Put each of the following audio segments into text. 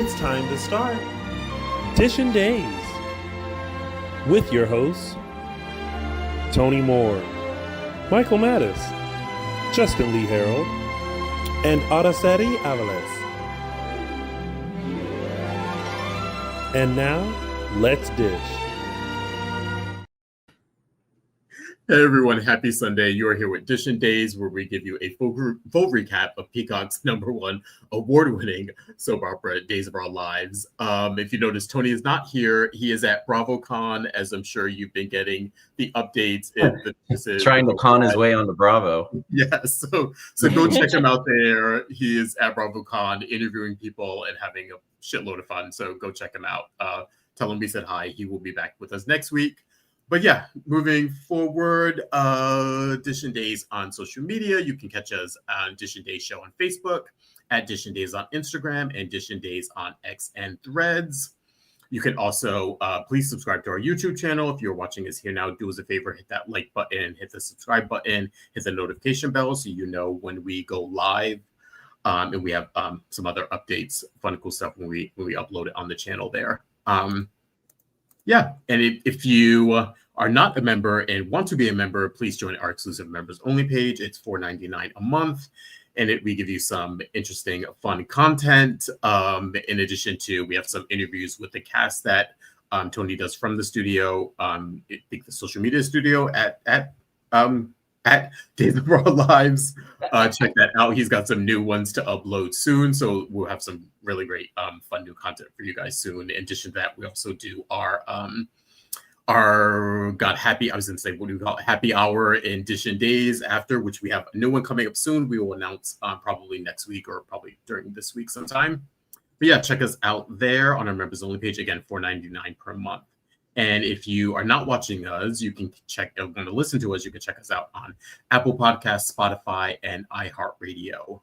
It's time to start Dishin Days with your hosts, Tony Moore, Michael Mattis, Justin Lee Hareld, and Araceli Aviles. And now, let's dish. Hey everyone, happy Sunday. You are here with Dishin Days, where we give you a full recap of Peacock's #1 award-winning soap opera, Days of Our Lives. If you notice, Tony is not here. He is at BravoCon, as I'm sure you've been getting the updates. Trying to con his way onto Bravo. Yes, so go check him out there. He is at BravoCon interviewing people and having a shitload of fun, so go check him out. Tell him we said hi. He will be back with us next week. But yeah, moving forward, Dishin Days on social media. You can catch us on Dishin Days Show on Facebook, at Dishin Days on Instagram, and Dishin Days on X and Threads. You can also please subscribe to our YouTube channel. If you're watching us here now, do us a favor, hit that like button, hit the subscribe button, hit the notification bell so you know when we go live. And we have some other updates, fun, cool stuff when we upload it on the channel there. Yeah, and if you are not a member and want to be a member, please join our exclusive members only page. It's $4.99 a month, and we give you some interesting, fun content. In addition to, we have some interviews with the cast that Tony does from the studio. I think the social media studio at Days of Our Lives. Check that out. He's got some new ones to upload soon, so we'll have some really great fun new content for you guys soon. In addition to that, we also do our happy hour in Dishin Days after, which we have a new one coming up soon. We will announce probably next week or probably during this week sometime. But yeah, check us out there on our members only page. Again, $4.99 per month. And if you are not watching us, you can want to listen to us, you can check us out on Apple Podcasts, Spotify, and iHeartRadio.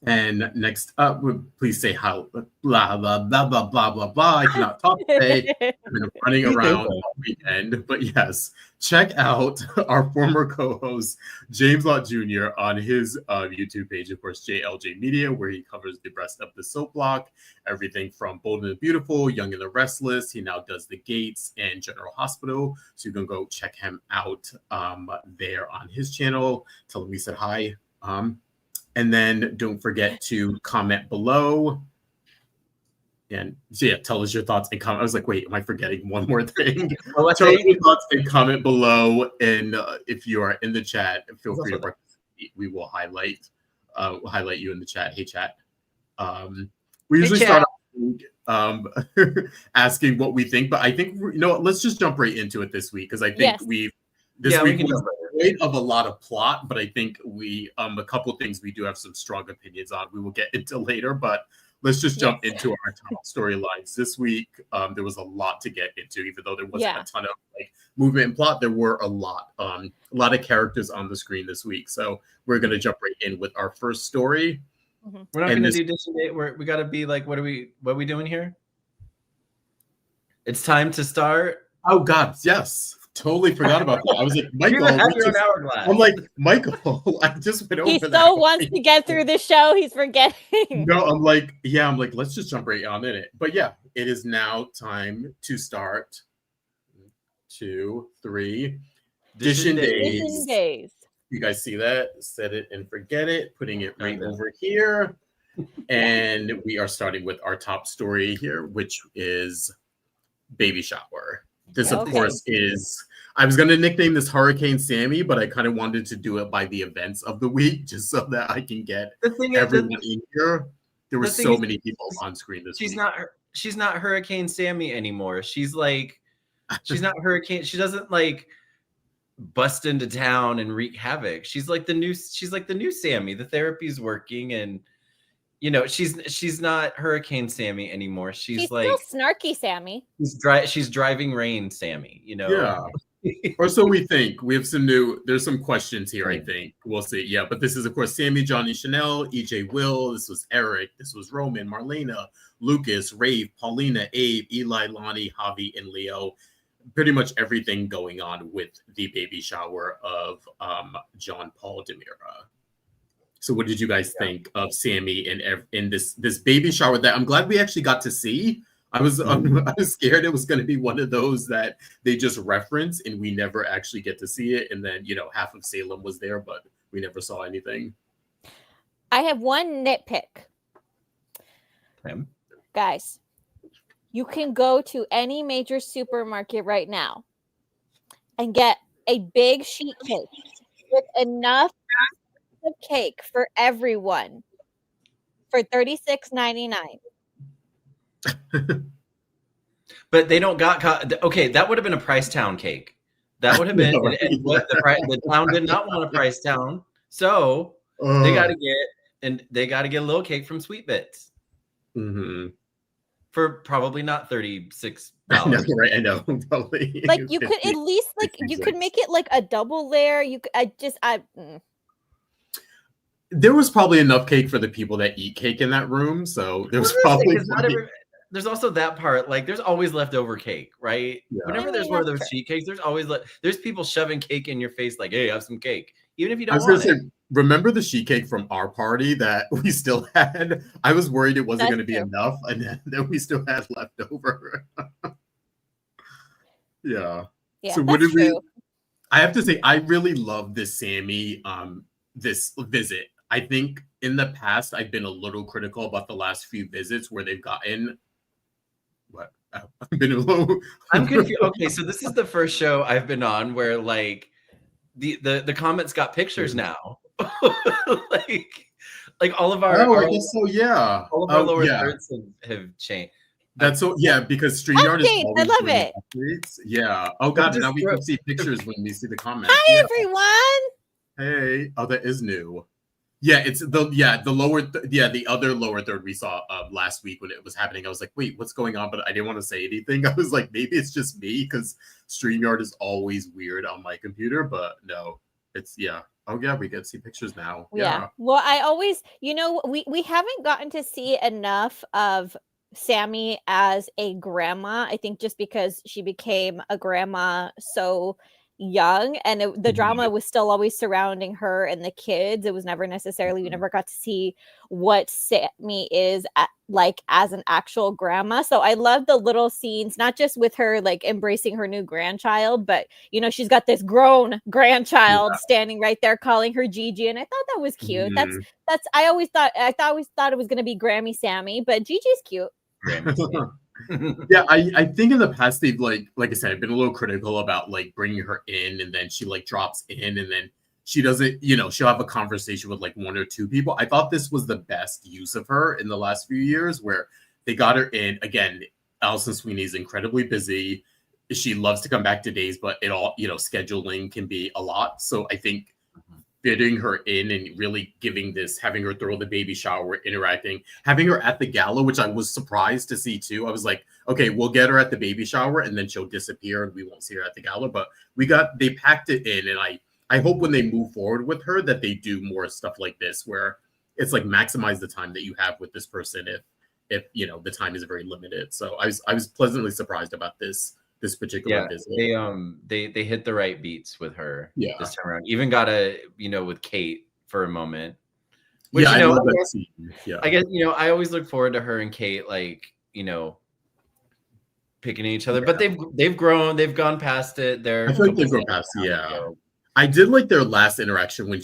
And next up, please say how blah, blah, blah, blah, blah, blah, blah. I cannot talk today. I've been running around all weekend. But yes, check out our former co-host, James Lott Jr. on his YouTube page, of course, JLJ Media, where he covers the rest of the soap block, everything from Bold and the Beautiful, Young and the Restless. He now does The Gates and General Hospital. So you can go check him out there on his channel. Tell him we said hi. And then don't forget to comment below. And so yeah, tell us your thoughts and comment. I was like, wait, am I forgetting one more thing? Tell us your thoughts and comment below. And if you are in the chat, feel free to participate. We will highlight you in the chat. Hey, chat. We usually start off asking what we think, but I think, let's just jump right into it this week, because I think this week was of a lot of plot, but I think a couple things we do have some strong opinions on. We will get into later, but let's just jump into our top storylines this week. There was a lot to get into, even though there wasn't a ton of movement and plot. There were a lot of characters on the screen this week. So we're gonna jump right in with our first story. Mm-hmm. We're not gonna do Dishin Day. We gotta be like, what are we doing here? It's time to start. Oh God, yes. Totally forgot about that. I was like, Michael. I'm like, Michael. I just went over. He so wants to get through the show, he's forgetting. No, I'm like, let's just jump right on in it. But yeah, it is now time to start. 2, 3. Dishin Days. Dishin Days. You guys see that? Set it and forget it. Putting it right over here. And we are starting with our top story here, which is baby shower. This, of course, is, I was going to nickname this Hurricane Sami, but I kind of wanted to do it by the events of the week, just so that I can get everyone in here. There were so many people on screen this week. She's not Hurricane Sami anymore. She's not Hurricane. She doesn't bust into town and wreak havoc. She's like the new Sami. The therapy's working, and she's not Hurricane Sami anymore. She's still snarky Sami. She's driving rain Sami, Yeah. Or so we think. We have there's some questions here, I think. We'll see. Yeah, but this is, of course, Sami, Johnny, Chanel, EJ Will. This was Eric. This was Roman, Marlena, Lucas, Rave, Paulina, Abe, Eli, Lonnie, Javi, and Leo. Pretty much everything going on with the baby shower of John Paul Demira. So what did you guys think of Sami in this baby shower that I'm glad we actually got to see? I was scared it was going to be one of those that they just reference and we never actually get to see it. And then, half of Salem was there, but we never saw anything. I have one nitpick. Okay. Guys, you can go to any major supermarket right now and get a big sheet cake with enough of cake for everyone for $36.99. But they don't okay, that would have been a Price Town cake. That would have been and what the town did not want a Price Town. So they got to get a little cake from Sweet Bits. Mm-hmm. For probably not $36. I know, right? I know. Totally. Like you could at least you could make it like a double layer. You could, There was probably enough cake for the people that eat cake in that room, so there was probably. There's also that part. Like, there's always leftover cake, right? Yeah. Whenever there's one of those sheet cakes, there's always there's people shoving cake in your face, like, "Hey, have some cake," even if you don't want it. Remember the sheet cake from our party that we still had? I was worried it wasn't going to be enough, and then we still had leftover. Yeah. So what did we? I have to say, I really love this Sami this visit. I think in the past I've been a little critical about the last few visits where they've gotten what I've been a little. I'm confused. Okay, so this is the first show I've been on where like the comments got pictures now. like all of our I guess so, yeah. All of our lower thirds have changed. That's so because StreamYard is always I love it. Updates. Yeah. Oh god, now we can see pictures when we see the comments. Hi everyone. Hey. Oh, that is new. Yeah, it's the other lower third we saw last week when it was happening. I was like, wait, what's going on? But I didn't want to say anything. I was like, maybe it's just me because StreamYard is always weird on my computer, but no, it's Oh yeah, we get to see pictures now. Yeah. Well, I always, we haven't gotten to see enough of Sami as a grandma. I think just because she became a grandma so young and the drama was still always surrounding her and the kids. It was never necessarily, we never got to see what Sami is like as an actual grandma. So I love the little scenes, not just with her like embracing her new grandchild, but she's got this grown grandchild standing right there calling her Gigi, and I thought that was cute. That's I always thought it was going to be Grammy Sami, but Gigi's cute. Yeah, I think in the past they've like I said, I've been a little critical about like bringing her in and then she like drops in and then she doesn't, she'll have a conversation with like one or two people. I thought this was the best use of her in the last few years where they got her in. Again, Alison Sweeney is incredibly busy. She loves to come back to Days, but it all, scheduling can be a lot. So I think fitting her in and really having her throw the baby shower, interacting, having her at the gala, which I was surprised to see too. I was like, okay, we'll get her at the baby shower and then she'll disappear and we won't see her at the gala. But they packed it in, and I hope when they move forward with her that they do more stuff like this where it's like maximize the time that you have with this person if the time is very limited. So I was pleasantly surprised about this particular visit. They hit the right beats with her this time around. Even got with Kate for a moment. Which, I love that scene. Yeah. I guess I always look forward to her and Kate picking at each other. But they've grown, they've gone past it. I feel like they've grown past I did like their last interaction when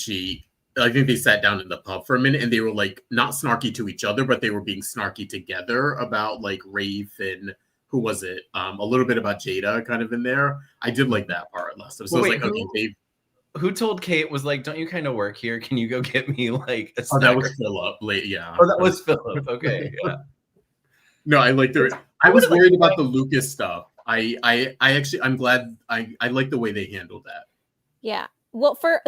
I think they sat down in the pub for a minute and they were like not snarky to each other, but they were being snarky together about like Rafe and who was it? A little bit about Jada kind of in there. I did like that part last time. So it's like, okay, Dave. Who told Kate was like, don't you kind of work here? Can you go get me like a snack? Oh, that was Philip. Yeah. Oh, that was Philip. Okay. Yeah. No, I liked her. I was worried about the Lucas stuff. I'm glad I like the way they handled that. Yeah. Well, for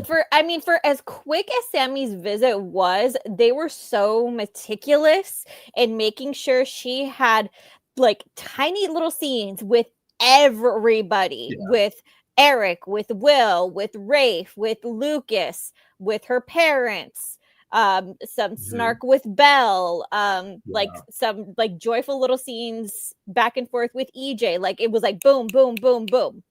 as quick as Sami's visit was, they were so meticulous in making sure she had like tiny little scenes with everybody, with Eric, with Will, with Rafe, with Lucas, with her parents, some snark with Belle, like some like joyful little scenes back and forth with EJ. Like it was like boom, boom, boom, boom.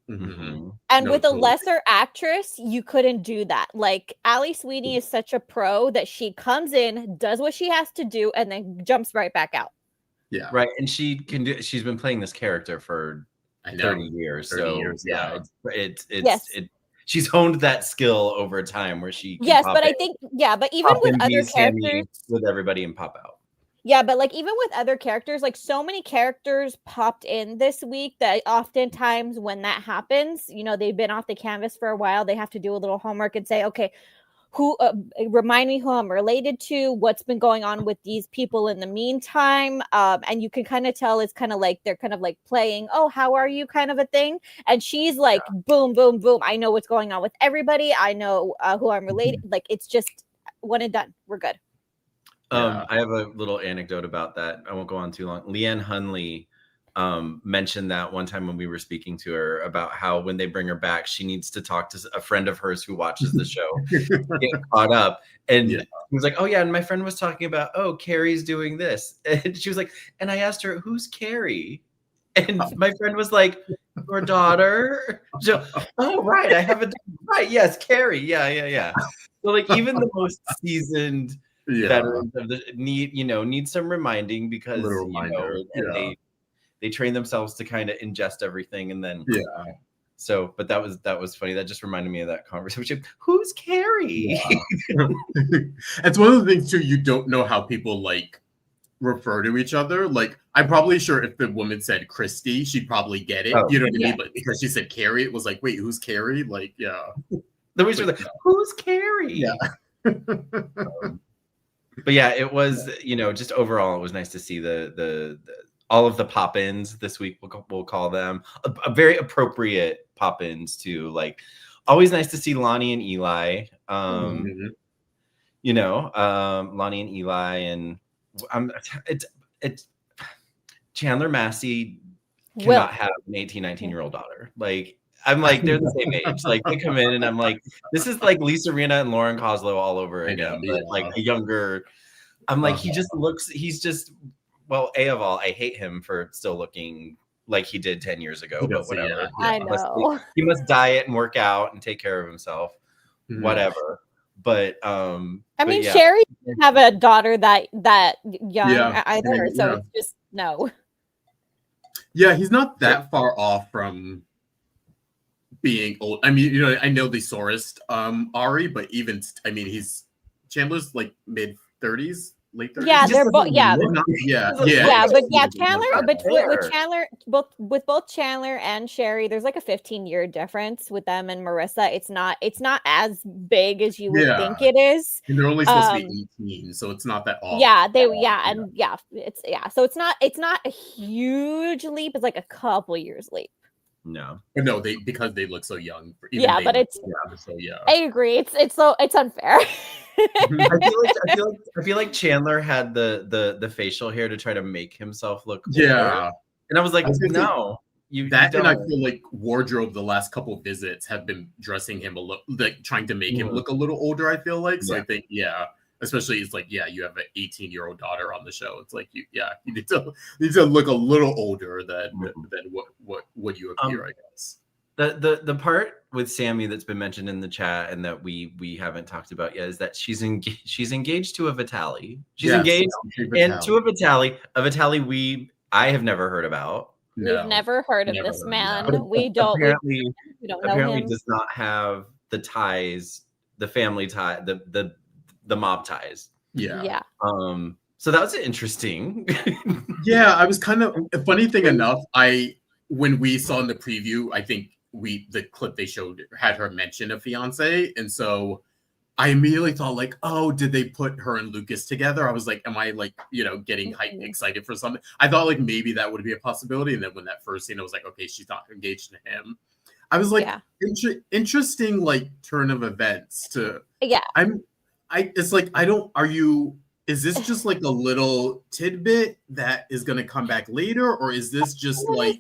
Mhm. And No, with a totally. lesser actress, you couldn't do that. Like Ali Sweeney is such a pro that she comes in, does what she has to do, and then jumps right back out. Yeah. Right, and she can do. She's been playing this character for I know. 30 years. 30 So years, yeah, yeah. Yes. she's honed that skill over time where she can Yes, pop but I in, think but even pop with in, other be Sammy characters, with everybody and pop out. yeah, but like even with other characters, like so many characters popped in this week that oftentimes when that happens, you know, they've been off the canvas for a while, they have to do a little homework and say, okay, who remind me who I'm related to, what's been going on with these people in the meantime, and you can kind of tell it's kind of like they're kind of like playing, oh, how are you, kind of a thing. And she's like, boom, boom, boom. I know what's going on with everybody. I know who I'm related. Like it's just one and done. We're good. Yeah. I have a little anecdote about that. I won't go on too long. Leanne Hunley mentioned that one time when we were speaking to her about how when they bring her back, she needs to talk to a friend of hers who watches the show, get caught up. And Yeah. he was like, oh yeah, and my friend was talking about, oh, Carrie's doing this. And she was like, and I asked her, who's Carrie? And my friend was like, your daughter? So, oh, right, I have a daughter. Right, yes, Carrie. Yeah. So like even the most seasoned veterans of the need some reminding because Little reminder. and they train themselves to kind of ingest everything and then so but that was funny. That just reminded me of that conversation. Who's Carrie? Yeah. It's one of the things too, you don't know how people like refer to each other. Like I'm probably sure if the woman said Christy, she'd probably get it. You know what I mean? But because she said Carrie, it was like, wait, who's Carrie? Like, yeah. The way she was like, who's Carrie? Yeah. But yeah, it was, just overall, it was nice to see the all of the pop-ins this week. We'll call them a very appropriate pop-ins to like. Always nice to see Lonnie and Eli. Lonnie and Eli, and it's Chandler Massey cannot have an 18, 19-year-old daughter. Like. I'm like, they're the same age. Like they come in and I'm like, this is like Lisa Rinna and Lauren Koslow all over again. But like a younger, I'm like, he's just, well, A of all, I hate him for still looking like he did 10 years ago, but whatever. Yeah. I know. He must diet and work out and take care of himself, whatever. But I mean, Sherry didn't have a daughter that young either, so it's just no. Yeah, he's not that far off from being old. I mean, I know the Saurist Ari, but even Chandler's like mid 30s, late 30s. Yeah, they're both but with both Chandler and Sherry, there's like a 15-year difference with them and Marissa. It's not as big as you would think it is. And they're only supposed to be 18, so it's not that awful. So it's not a huge leap, it's like a couple years leap. No, but no, because they look so young. But it's so I agree. It's unfair. I feel like Chandler had the facial hair to try to make himself look older. And I was like, no, you don't. And I feel like wardrobe the last couple of visits have been dressing him a little, like trying to make him look a little older. I feel like so. I think especially it's like you have an 18-year-old daughter on the show. It's like you need to look a little older than what you appear, I guess. The part with Sami that's been mentioned in the chat and that we haven't talked about yet is that she's engaged to a Vitali. She's engaged and to a Vitali I have never heard about. We've never heard of this man. We don't know him. Does not have the ties, the family tie, the mob ties. Yeah. So that was interesting. I was kind of funny thing enough. When we saw in the preview, I think the clip they showed had her mention a fiance, and so I immediately thought like, oh, did they put her and Lucas together? I was like, am I like getting excited for something? I thought like maybe that would be a possibility, and then when that first scene, I was like, okay, she's not engaged to him. I was like, interesting like turn of events to is this just like a little tidbit that is going to come back later, or is this just like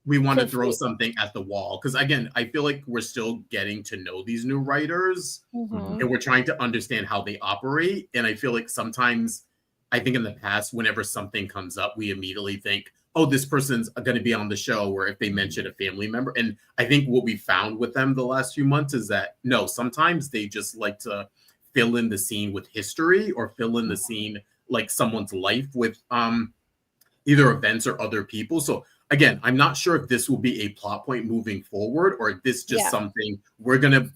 we want to throw something at the wall? Because again, I feel like we're still getting to know these new writers and we're trying to understand how they operate. And I feel like sometimes, I think in the past, whenever something comes up, we immediately think, oh, this person's going to be on the show, or if they mention a family member. And I think what we found with them the last few months is that no, sometimes they just like to fill in the scene with history, or fill in the scene like someone's life with either events or other people. So again, I'm not sure if this will be a plot point moving forward, or if this just something we're gonna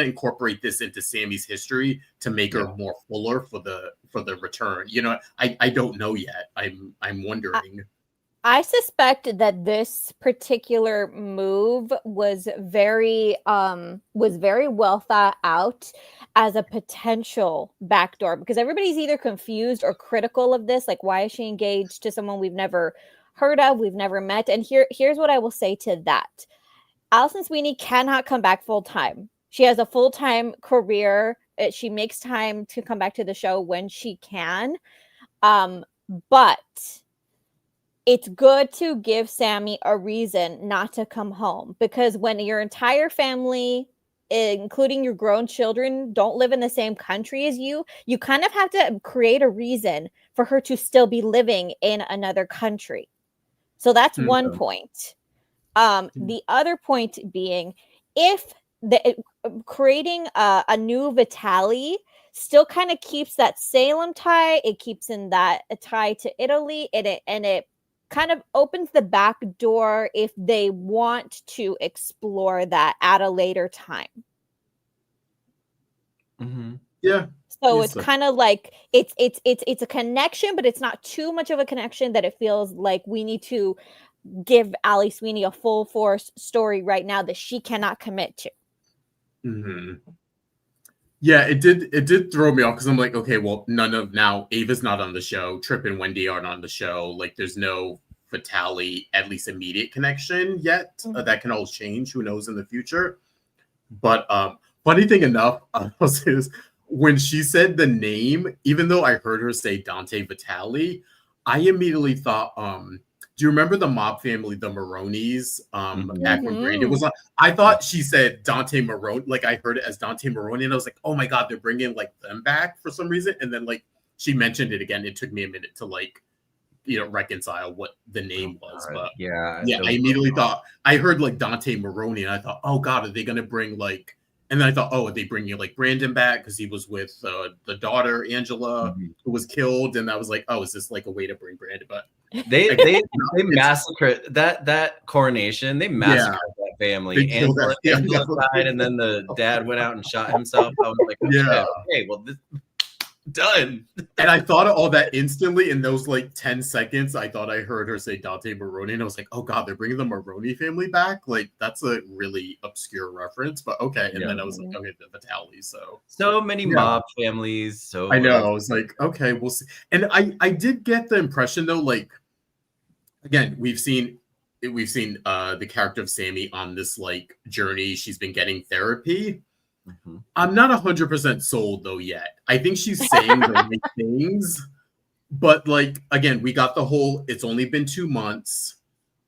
incorporate this into Sami's history to make her more fuller for the return. You know, I don't know yet. I'm wondering. I suspect that this particular move was very well thought out as a potential backdoor, because everybody's either confused or critical of this. Like, why is she engaged to someone we've never heard of, we've never met? And here's what I will say to that. Alison Sweeney cannot come back full time. She has a full-time career. She makes time to come back to the show when she can. But it's good to give Sami a reason not to come home, because when your entire family, including your grown children, don't live in the same country as you kind of have to create a reason for her to still be living in another country. So that's one point. The other point being, if creating a new Vitali still kind of keeps that Salem tie, it keeps in that a tie to Italy, and it kind of opens the back door if they want to explore that at a later time. Mm-hmm. Yeah. So it's kind of like it's a connection, but it's not too much of a connection that it feels like we need to give Ali Sweeney a full force story right now that she cannot commit to. Mm-hmm. Yeah, it did throw me off, because I'm like, okay, well, now Ava's not on the show, Trip and Wendy aren't on the show. Like, there's no Vitali, at least immediate connection yet. Mm-hmm. That can all change. Who knows in the future? But funny thing enough, is when she said the name, even though I heard her say Dante Vitali, I immediately thought, do you remember the mob family, the Maronis? Back when Brandy was on, I thought she said Dante Maroni. Like, I heard it as Dante Maroni, and I was like, oh my god, they're bringing like them back for some reason. And then like she mentioned it again. It took me a minute to like, you know, reconcile what the name was. But I immediately thought, I heard like Dante Maroni, and I thought, oh god, are they gonna bring like? And then I thought, oh, are they bringing like Brandon back because he was with the daughter Angela who was killed? And I was like, oh, is this like a way to bring Brandon? But they massacred that coronation. They massacred that family. Angela died, and then the dad went out and shot himself. I was like, okay, well, this done. And I thought of all that instantly in those like 10 seconds. I thought I heard her say Dante Maroni, and I was like, oh god, they're bringing the Maroni family back. Like, that's a really obscure reference, but okay. And then I was like, okay, the Vitali. So many mob families. So I know, I was like, okay, we'll see. And I did get the impression though, like, again, we've seen the character of Sami on this like journey. She's been getting therapy. Mm-hmm. I'm not 100% sold though yet. I think she's saying the right things, but like, again, we got the whole, it's only been 2 months.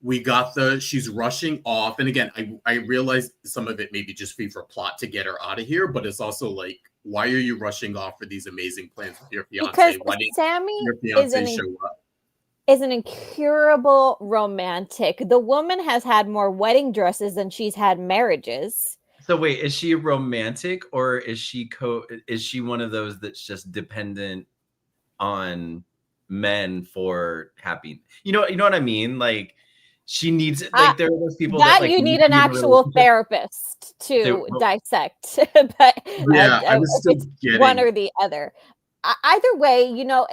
We got she's rushing off. And again, I realized some of it may be just for plot to get her out of here, but it's also like, why are you rushing off for these amazing plans with your fiance? Because why didn't Sami your fiance show up? Is an incurable romantic. The woman has had more wedding dresses than she's had marriages. So wait, is she romantic, or is she one of those that's just dependent on men for happy? You know what I mean? Like, she needs, like, there are those people that like, you need an actual therapist to dissect. But I was still getting one or the other. Either way, you know,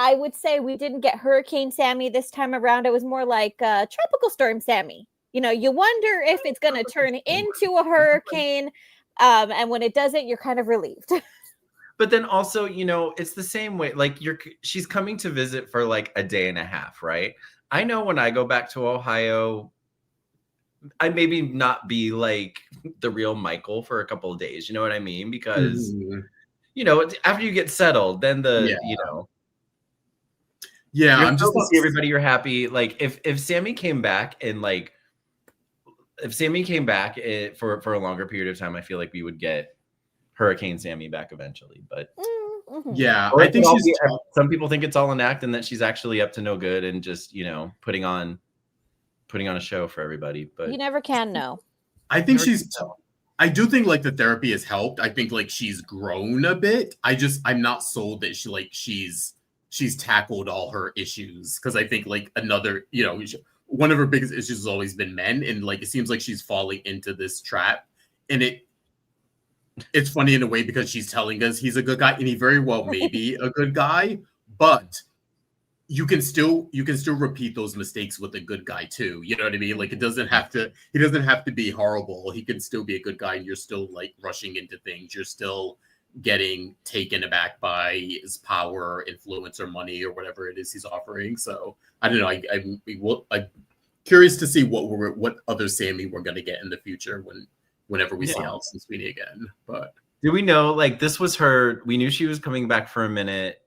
I would say we didn't get Hurricane Sami this time around. It was more like Tropical Storm Sami. You know, you wonder if it's going to turn into a hurricane. And when it doesn't, you're kind of relieved. But then also, you know, it's the same way. Like, she's coming to visit for like a day and a half, right? I know when I go back to Ohio, I maybe not be like the real Michael for a couple of days. You know what I mean? Because, you know, after you get settled, then you know. Yeah, I'm just to see everybody you're happy. Like, if Sami came back and like, if Sami came back for a longer period of time, I feel like we would get Hurricane Sami back eventually. But Yeah, Or I it think could all she's. be- some people think it's all an act and that she's actually up to no good and just, putting on a show for everybody. But You never can know. I think Never she's. can tell. I do think like the therapy has helped. I think like she's grown a bit. I'm not sold that she's tackled all her issues, because I think like another, one of her biggest issues has always been men, and like it seems like she's falling into this trap, and it's funny in a way because she's telling us he's a good guy, and he very well may be a good guy, but you can still repeat those mistakes with a good guy too. You know what I mean? Like he doesn't have to be horrible. He can still be a good guy, and you're still like rushing into things. You're still getting taken aback by his power, influence, or money, or whatever it is he's offering. So I don't know. I'm curious to see what other Sami we're gonna get in the future whenever we see Allison Sweeney again. But do we know, like, this was her? We knew she was coming back for a minute,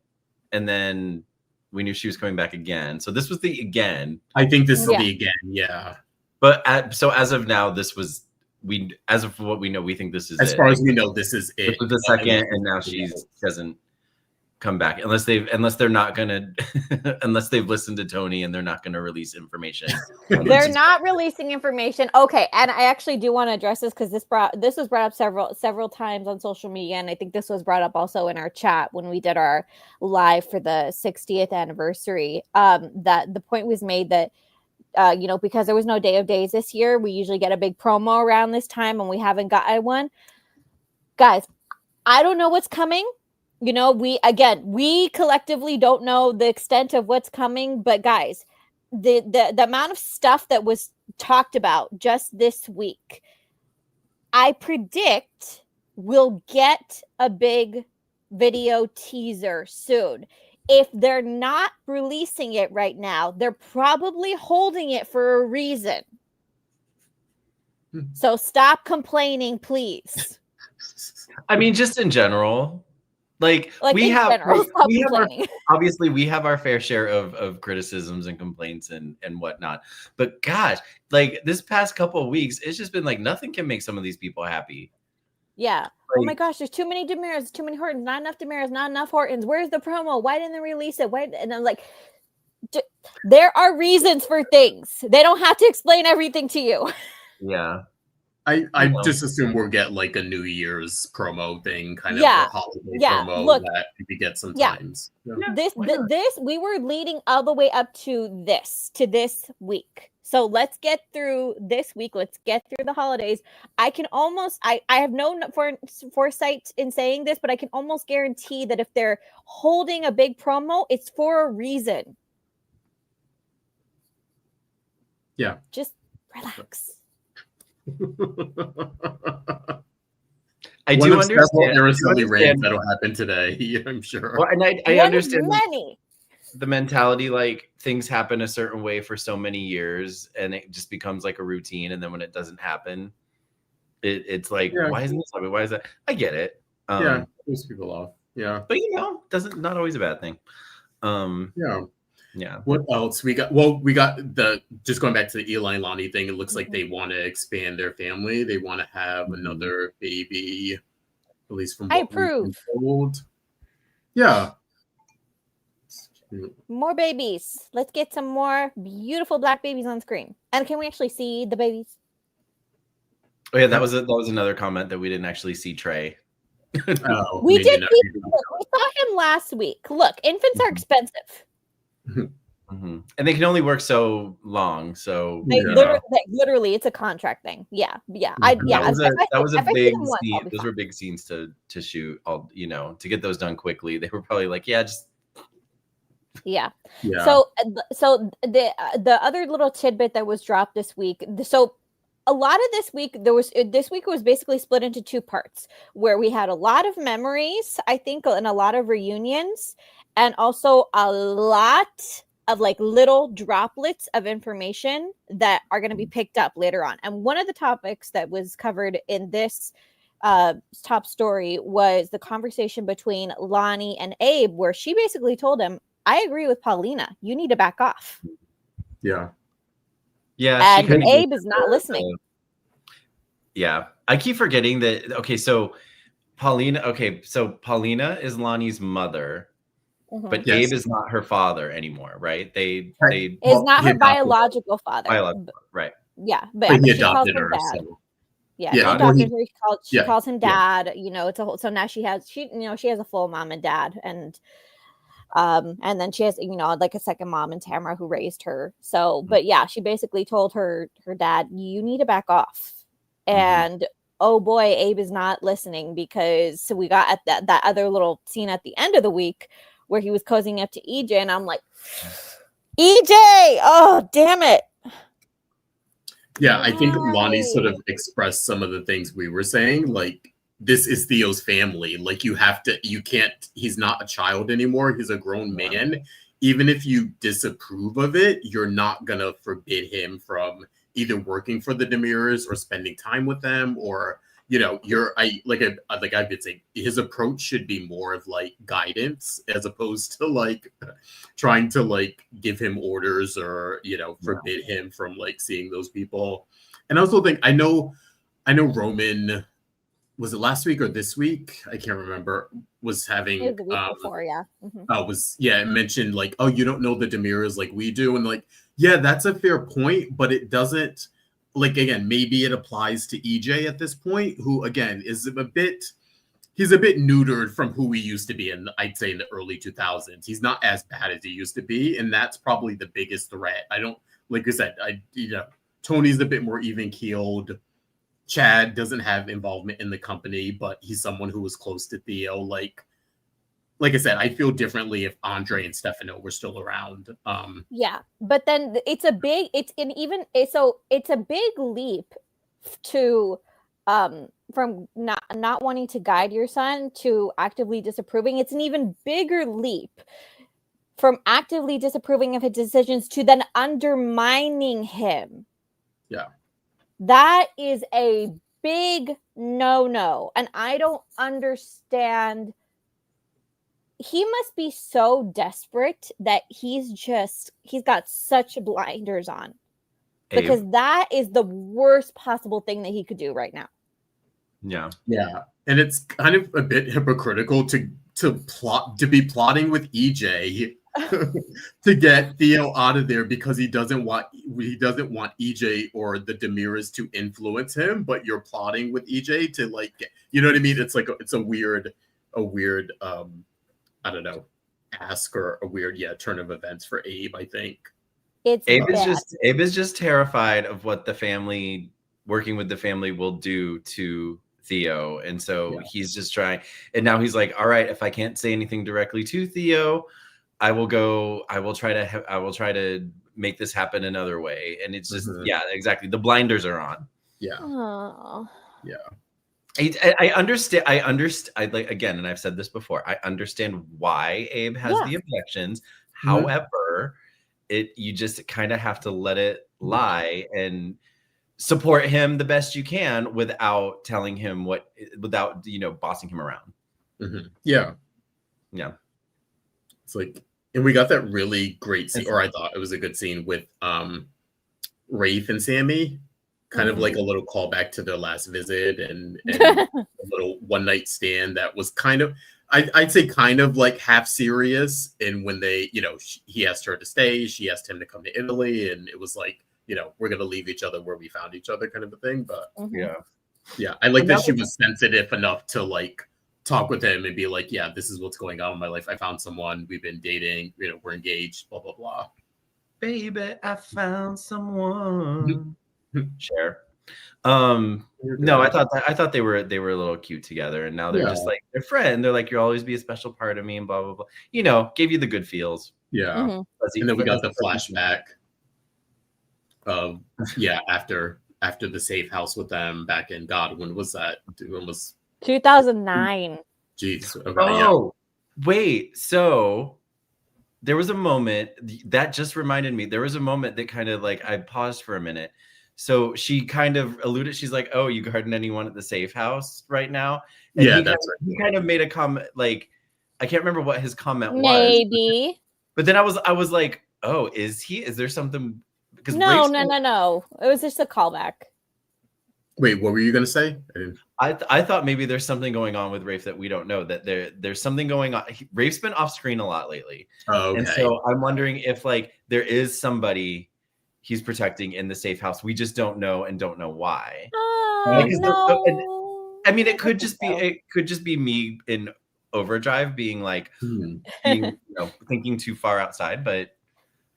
and then we knew she was coming back again. So this was the again. I think this is the again, yeah. But so as of now, as of what we know, we think this is as it. far as we know, this is it. This was the second, and now she doesn't come back unless they're not gonna unless they've listened to Tony and they're not gonna release information. They're not releasing information. Okay, and I actually do want to address this because this was brought up several times on social media, and I think this was brought up also in our chat when we did our live for the 60th anniversary. That the point was made that because there was no Day of Days this year, we usually get a big promo around this time, and we haven't got one. Guys, I don't know what's coming. We collectively don't know the extent of what's coming, but guys, the amount of stuff that was talked about just this week, I predict we'll get a big video teaser soon. If they're not releasing it right now, they're probably holding it for a reason. So stop complaining, please. I mean, just in general. Like we in have our, we have our fair share of criticisms and complaints and whatnot. But gosh, like this past couple of weeks, it's just been like nothing can make some of these people happy. Yeah. Oh my gosh, there's too many Demaras, too many Hortons, not enough Demaras, not enough Hortons. Where's the promo? Why didn't they release it? And I'm like, there are reasons for things. They don't have to explain everything to you. Yeah. I just assume we'll get like a New Year's promo thing, kind of a holiday promo that we get sometimes. Yeah. This we were leading all the way up to this week. So let's get through this week. Let's get through the holidays. I have no foresight in saying this, but I can almost guarantee that if they're holding a big promo, it's for a reason. Yeah. Just relax. I do understand. Araceli rants that'll happen today. I'm sure. Well, and I understand many. The mentality, like things happen a certain way for so many years, and it just becomes like a routine. And then when it doesn't happen, it's like, why isn't this happening? Why is that? I get it. Yeah, those people off. Yeah, but not always a bad thing. Yeah. What else we got? Well, we got just going back to the Eli and Lonnie thing. It looks like they want to expand their family. They want to have another baby, at least from what I approve. Told. Yeah. More babies. Let's get some more beautiful black babies on screen. And can we actually see the babies? Oh yeah, that was another comment that we didn't actually see Trey. We did. We saw him last week. Look, infants are expensive. Mm-hmm. And they can only work so long. So literally, it's a contract thing. Yeah. That was a big scene. Those were big scenes to shoot. All to get those done quickly. They were probably like, just. Yeah. So the other little tidbit that was dropped this week. So a lot of this week was basically split into two parts, where we had a lot of memories, I think, and a lot of reunions, and also a lot of like little droplets of information that are going to be picked up later on. And one of the topics that was covered in this top story was the conversation between Lonnie and Abe, where she basically told him, I agree with Paulina. You need to back off. Yeah. Yeah. And Abe is not listening. Yeah. I keep forgetting that. Okay. So Paulina. Okay, so Paulina is Lonnie's mother, but Yes. Abe is not her father anymore, right? They Is not he her adopted biological father. right. Yeah, but he she calls adopted him her. dad. So. Yeah, Yeah, he well, adopted her. She yeah, calls him yeah. dad. You know, it's a whole. So now she has a full mom and dad, and then she has like a second mom in Tamara who raised her. So, but yeah, she basically told her dad, you need to back off, and oh boy, Abe is not listening, because so we got at that other little scene at the end of the week where he was cozying up to EJ, and I'm like, EJ, oh damn it. Yeah, I think Lonnie sort of expressed some of the things we were saying, like, this is Theo's family. Like, you can't, he's not a child anymore. He's a grown man. Even if you disapprove of it, you're not going to forbid him from either working for the Demirs or spending time with them, or, I've been saying, his approach should be more of like guidance as opposed to like trying to like give him orders or, forbid him from like seeing those people. And I also think, I know Roman, was it last week or this week? I can't remember. Was having It was the week before, yeah. It mentioned like, oh, you don't know the Demirs like we do, and like, yeah, that's a fair point, but it doesn't. Like, again, maybe it applies to EJ at this point, who again is he's a bit neutered from who he used to be I'd say in the early 2000s. He's not as bad as he used to be, and that's probably the biggest threat. I don't, like I said, Tony's a bit more even keeled. Chad doesn't have involvement in the company, but he's someone who was close to Theo. Like I said, I feel differently if Andre and Stefano were still around. Yeah, but then it's a big leap to from not wanting to guide your son to actively disapproving. It's an even bigger leap from actively disapproving of his decisions to then undermining him. Yeah. That is a big no. And I don't understand. He must be so desperate that he's got such blinders on, because that is the worst possible thing that he could do right now. Yeah. Yeah. And it's kind of a bit hypocritical to be plotting with EJ to get Theo out of there because he doesn't want EJ or the Demirs to influence him, but you're plotting with EJ to like, you know what I mean? It's like it's a weird I don't know, ask or a weird turn of events for Abe, I think. Abe is just terrified of what working with the family will do to Theo, and so he's just trying. And now he's like, all right, if I can't say anything directly to Theo, I will try to make this happen another way. And it's just exactly, the blinders are on. I understand. I like, again, and I've said this before, I understand why Abe has the objections. However, you just kind of have to let it lie and support him the best you can without telling him without bossing him around. Yeah. It's like, and we got that really great scene, or I thought it was a good scene with Rafe and Sami, kind of like a little callback to their last visit and a little one night stand that was kind of, I'd say kind of like half serious. And when they, he asked her to stay, she asked him to come to Italy, and it was like, we're going to leave each other where we found each other kind of a thing. But yeah, I like that she was sensitive enough to like talk with him and be like, yeah, this is what's going on in my life. I found someone, we've been dating, we're engaged, blah, blah, blah. Baby, I found someone. Share. No, I thought they were a little cute together, and now they're just like, they're friends. They're like, you'll always be a special part of me, and blah, blah, blah. Gave you the good feels. Yeah. And then we got the flashback of after the safe house with them back in, God, when was that? When was 2009? Jeez. Wait. So there was a moment that just reminded me. There was a moment that kind of like I paused for a minute. So she kind of alluded. She's like, "Oh, you guarding anyone at the safe house right now?" And he kind of made a comment. Like, I can't remember what his comment was. Maybe. But then I was like, "Oh, is he? Is there something?" Because no. It was just a callback. Wait, what were you gonna say? I thought maybe there's something going on with Rafe that we don't know. That there's something going on. Rafe's been off screen a lot lately, Oh, okay. and so I'm wondering if like there is somebody he's protecting in the safe house. We just don't know and don't know why. No. I mean, it could just be me in overdrive, being like thinking too far outside, but.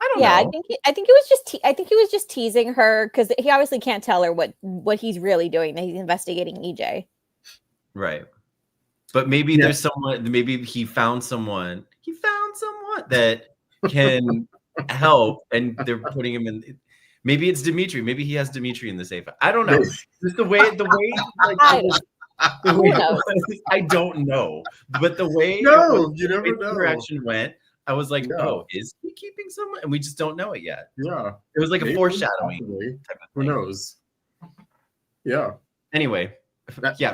I don't know. I think he was just teasing her because he obviously can't tell her what he's really doing. That he's investigating EJ. Right. But maybe there's someone. Maybe he found someone. He found someone that can help, and they're putting him in. Maybe it's Dimitri. Maybe he has Dimitri in the safe. I don't know. Just the way like I don't know. But the way you never know. Interaction went. I was like, oh, is he keeping someone? And we just don't know it yet. Yeah. It was like a foreshadowing. Who knows? Yeah. Anyway,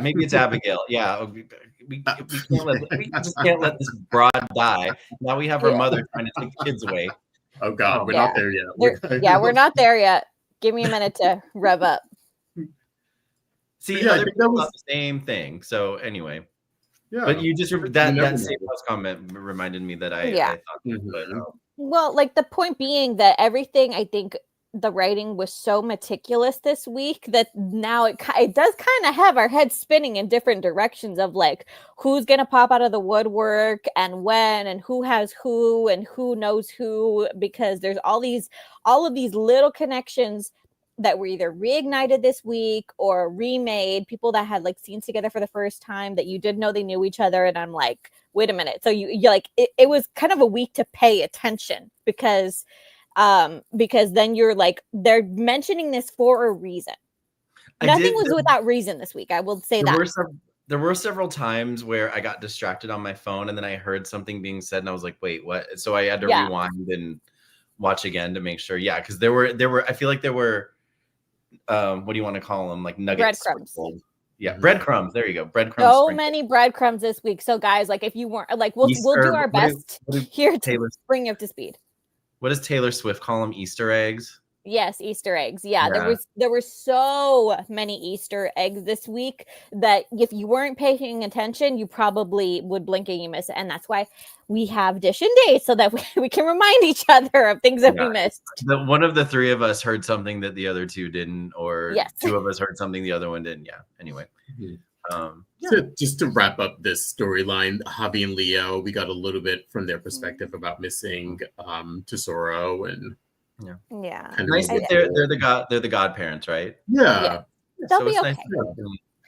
maybe it's Abigail. Yeah. We just can't let this broad die. Now we have her mother trying to take the kids away. Oh, God. We're not there yet. We're not there yet. Give me a minute to rev up. See, other people thought the same thing. So anyway. Yeah, but you just that safe house comment reminded me that I thought that, well, like the point being that everything, I think the writing was so meticulous this week that now it does kind of have our heads spinning in different directions of like who's gonna pop out of the woodwork and when and who has who and who knows who, because there's all of these little connections that were either reignited this week or remade, people that had like scenes together for the first time that you didn't know they knew each other. And I'm like, wait a minute. So you like, it was kind of a week to pay attention because then you're like, they're mentioning this for a reason. Nothing was without reason this week. I will say there were several times where I got distracted on my phone and then I heard something being said and I was like, wait, what? So I had to rewind and watch again to make sure. Yeah. Cause there were, I feel like there were, what do you want to call them? Like nuggets. Breadcrumbs. Yeah, breadcrumbs. There you go. Breadcrumbs. So many breadcrumbs this week. So guys, like if you weren't like, we'll do our best here to bring you up to speed. What does Taylor Swift call them? Easter eggs? Yes, Easter eggs. Yeah, there were so many Easter eggs this week that if you weren't paying attention, you probably would blink and you miss it. And that's why we have Dishin Days so that we can remind each other of things that we missed. One of the three of us heard something that the other two didn't, or two of us heard something the other one didn't. Yeah. Anyway. Just to wrap up this storyline, Javi and Leo, we got a little bit from their perspective about missing Tesoro and nice that they're the godparents, right? Yeah. They'll be okay.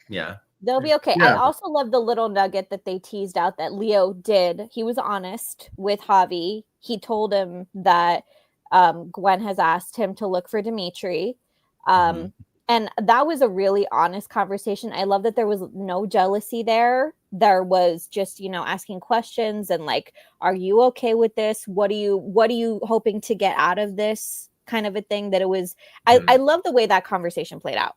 Nice. They'll be okay. I also love the little nugget that they teased out that Leo did. He was honest with Javi. He told him that Gwen has asked him to look for Dimitri. And that was a really honest conversation. I love that there was no jealousy there. There was just, asking questions and like, are you okay with this? What are you hoping to get out of this kind of a thing that it was? I love the way that conversation played out.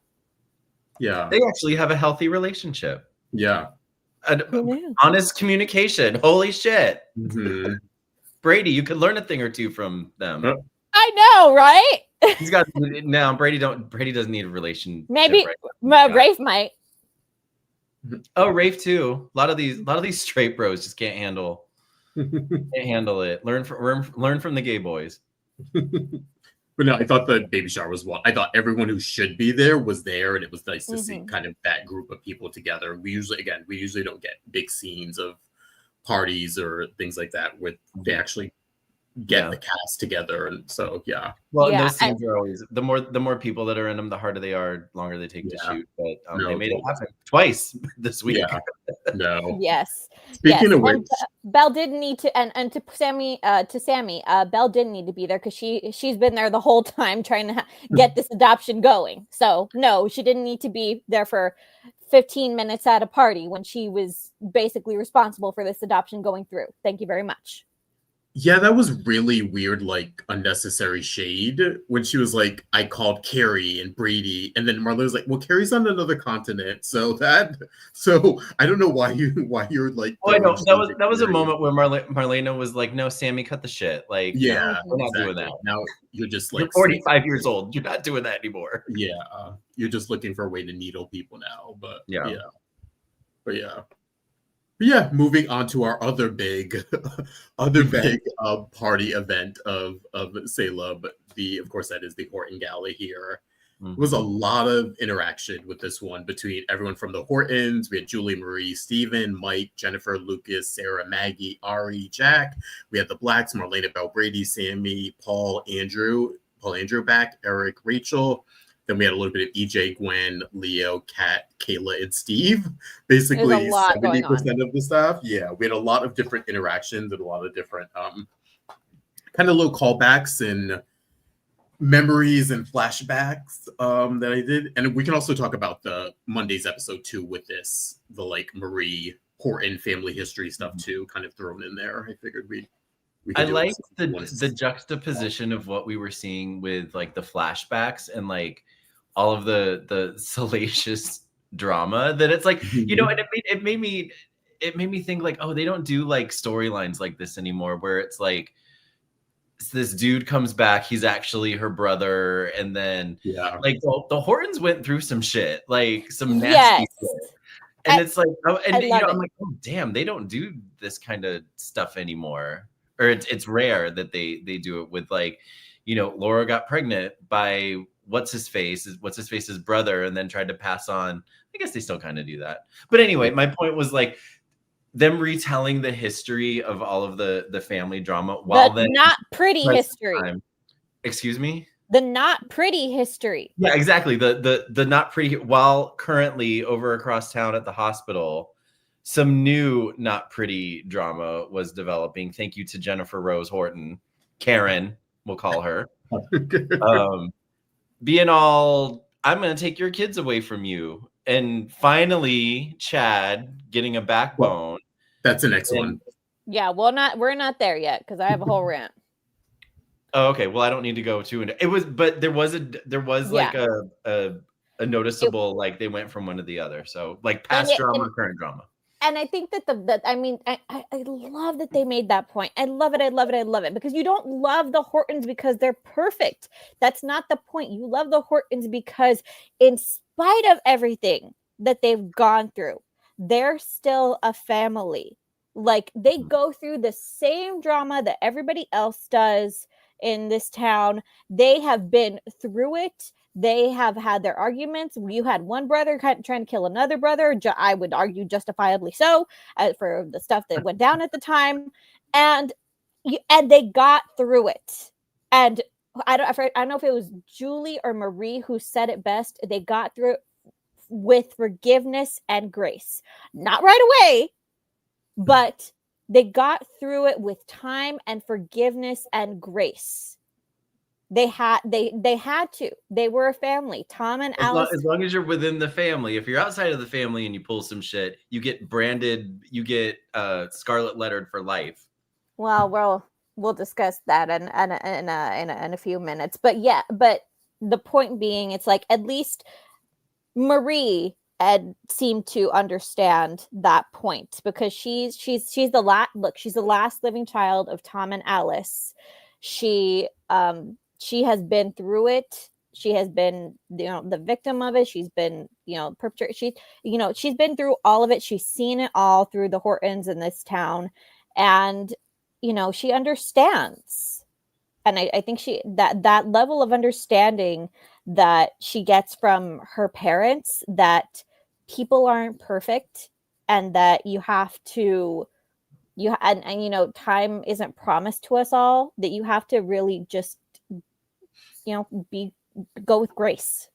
Yeah. They actually have a healthy relationship. Yeah. Honest communication. Holy shit. Brady, you could learn a thing or two from them. I know, right? He's got now. Brady doesn't need a relationship. Maybe Rafe might. Oh, Rafe too. A lot of these straight bros just can't handle it. Learn from the gay boys. But no, I thought the baby shower was I thought everyone who should be there was there, and it was nice to see kind of that group of people together. We usually don't get big scenes of parties or things like that where they actually get the cast together, and so well, those scenes are always the more people that are in them, the harder they are, longer they take to shoot, but they made it happen twice this week. Yes. Speaking of which, Belle didn't need to, and to Sami, Belle didn't need to be there because she's been there the whole time trying to get this adoption going. So no, she didn't need to be there for 15 minutes at a party when she was basically responsible for this adoption going through. Thank you very much. Yeah, that was really weird, like unnecessary shade when she was like, I called Carrie and Brady, and then Marlene was like, well, Carrie's on another continent. So I don't know why you're like Oh, I throwing know shade that at was a Carrie. moment where Marlena was like, "No, Sammy, cut the shit. Like, no, Yeah, we're not doing exactly. that. Now you're just You're like 45 years old. You're not doing that anymore." yeah, you're just looking for a way to needle people now. Yeah. But yeah. But yeah, moving on to our other big, Event. party event of Salem. Of course that is the Horton Gala here. There was a Mhm. lot of interaction with this one between everyone from the Hortons. We had Julie, Marie, Steven, Mike, Jennifer, Lucas, Sarah, Maggie, Ari, Jack. We had the Blacks, Marlena, Bell, Brady, Sammy, Paul Andrew back, Eric, Rachel. Then we had a little bit of EJ, Gwen, Leo, Kat, Kayla, and Steve. There's a Basically lot going on. 70% of the staff. Yeah, we had a lot of different interactions and a lot of different kind of little callbacks and memories and flashbacks that I did. And we can also talk about the Monday's episode too with the like Marie Horton family history stuff too, kind of thrown in there. I figured we I could do it liked the once. juxtaposition of what we were seeing with like the flashbacks and like all of the salacious drama that it's like, you know, and it made me think like, oh, they don't do like storylines like this anymore where it's like this dude comes back, he's actually her brother, and then Yeah. like the Hortons went through some shit, like some nasty Yes. shit. And it's like, oh, and I you love know, it. I'm like, oh damn, they don't do this kind of stuff anymore. Or it's rare that they do it with like, you know, Laura got pregnant by what's his face's brother, and then tried to pass on. I guess they still kind of do that. But anyway, my point was like them retelling the history of all of the family drama while The then not pretty present history. time. Excuse me? The not pretty history. Yeah, exactly. The not pretty while currently over across town at the hospital, some new not pretty drama was developing. Thank you to Jennifer Rose Horton. Karen, we'll call her. Being all, I'm gonna take your kids away from you. And finally, Chad getting a backbone. That's the next And- one. Yeah, we're not there yet because I have a whole rant. Oh, okay. Well, I don't need to go too into it. But there was like a noticeable like they went from one to the other. So like past drama, current drama. And I think that I mean, I love that they made that point. I love it because you don't love the Hortons because they're perfect. That's not the point. You love the Hortons because in spite of everything that they've gone through, they're still a family. Like they go through the same drama that everybody else does in this town. They have been through it. They have had their arguments. You had one brother trying to kill another brother. I would argue justifiably so for the stuff that went down at the time. And they got through it. And I don't know if it was Julie or Marie who said it best. They got through it with forgiveness and grace. Not right away, but they got through it with time and forgiveness and grace. They had to. They were a family. Tom and Alice. As long as you're within the family. If you're outside of the family and you pull some shit, you get branded. You get scarlet lettered for life. Well, we'll discuss that in a few minutes. But yeah, but the point being, it's like at least Marie seemed to understand that point because she's the last living child of Tom and Alice. She has been through it. She has been, the victim of it. She's been, perpetrator. She's been through all of it. She's seen it all through the Hortons in this town, and she understands. And I think that level of understanding that she gets from her parents, that people aren't perfect, and that you have to. Time isn't promised to us all, that you have to really just go with grace.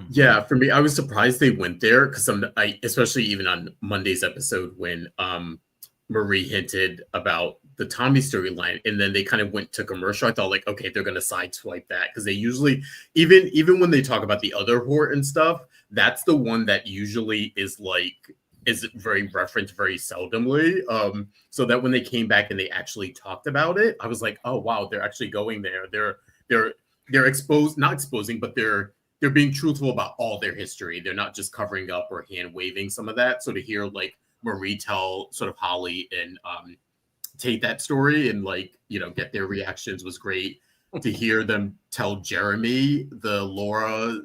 Yeah, for me, I was surprised they went there because especially even on Monday's episode when Marie hinted about the Tommy storyline, and then they kind of went to commercial. I thought like, okay, they're gonna sideswipe that because they usually, even when they talk about the other Horton stuff, that's the one that usually is like is very referenced very seldomly. So that when they came back and they actually talked about it, I was like, oh wow, they're actually going there. They're exposed, not exposing, but they're being truthful about all their history. They're not just covering up or hand waving some of that. So to hear like Marie tell sort of Holly and Tate that story and like, you know, get their reactions was great. To hear them tell Jeremy the Laura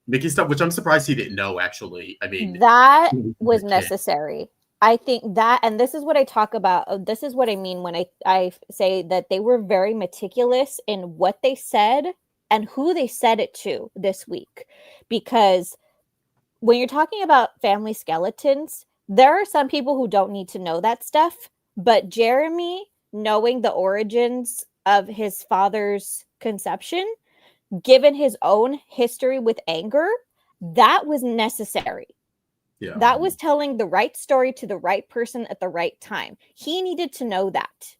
Mickey stuff, which I'm surprised he didn't know actually. I mean, that was necessary. I think that, and this is what I talk about. This is what I mean when I say that they were very meticulous in what they said and who they said it to this week. Because when you're talking about family skeletons, there are some people who don't need to know that stuff. But Jeremy, knowing the origins of his father's conception, given his own history with anger, that was necessary. Yeah. That was telling the right story to the right person at the right time. He needed to know that.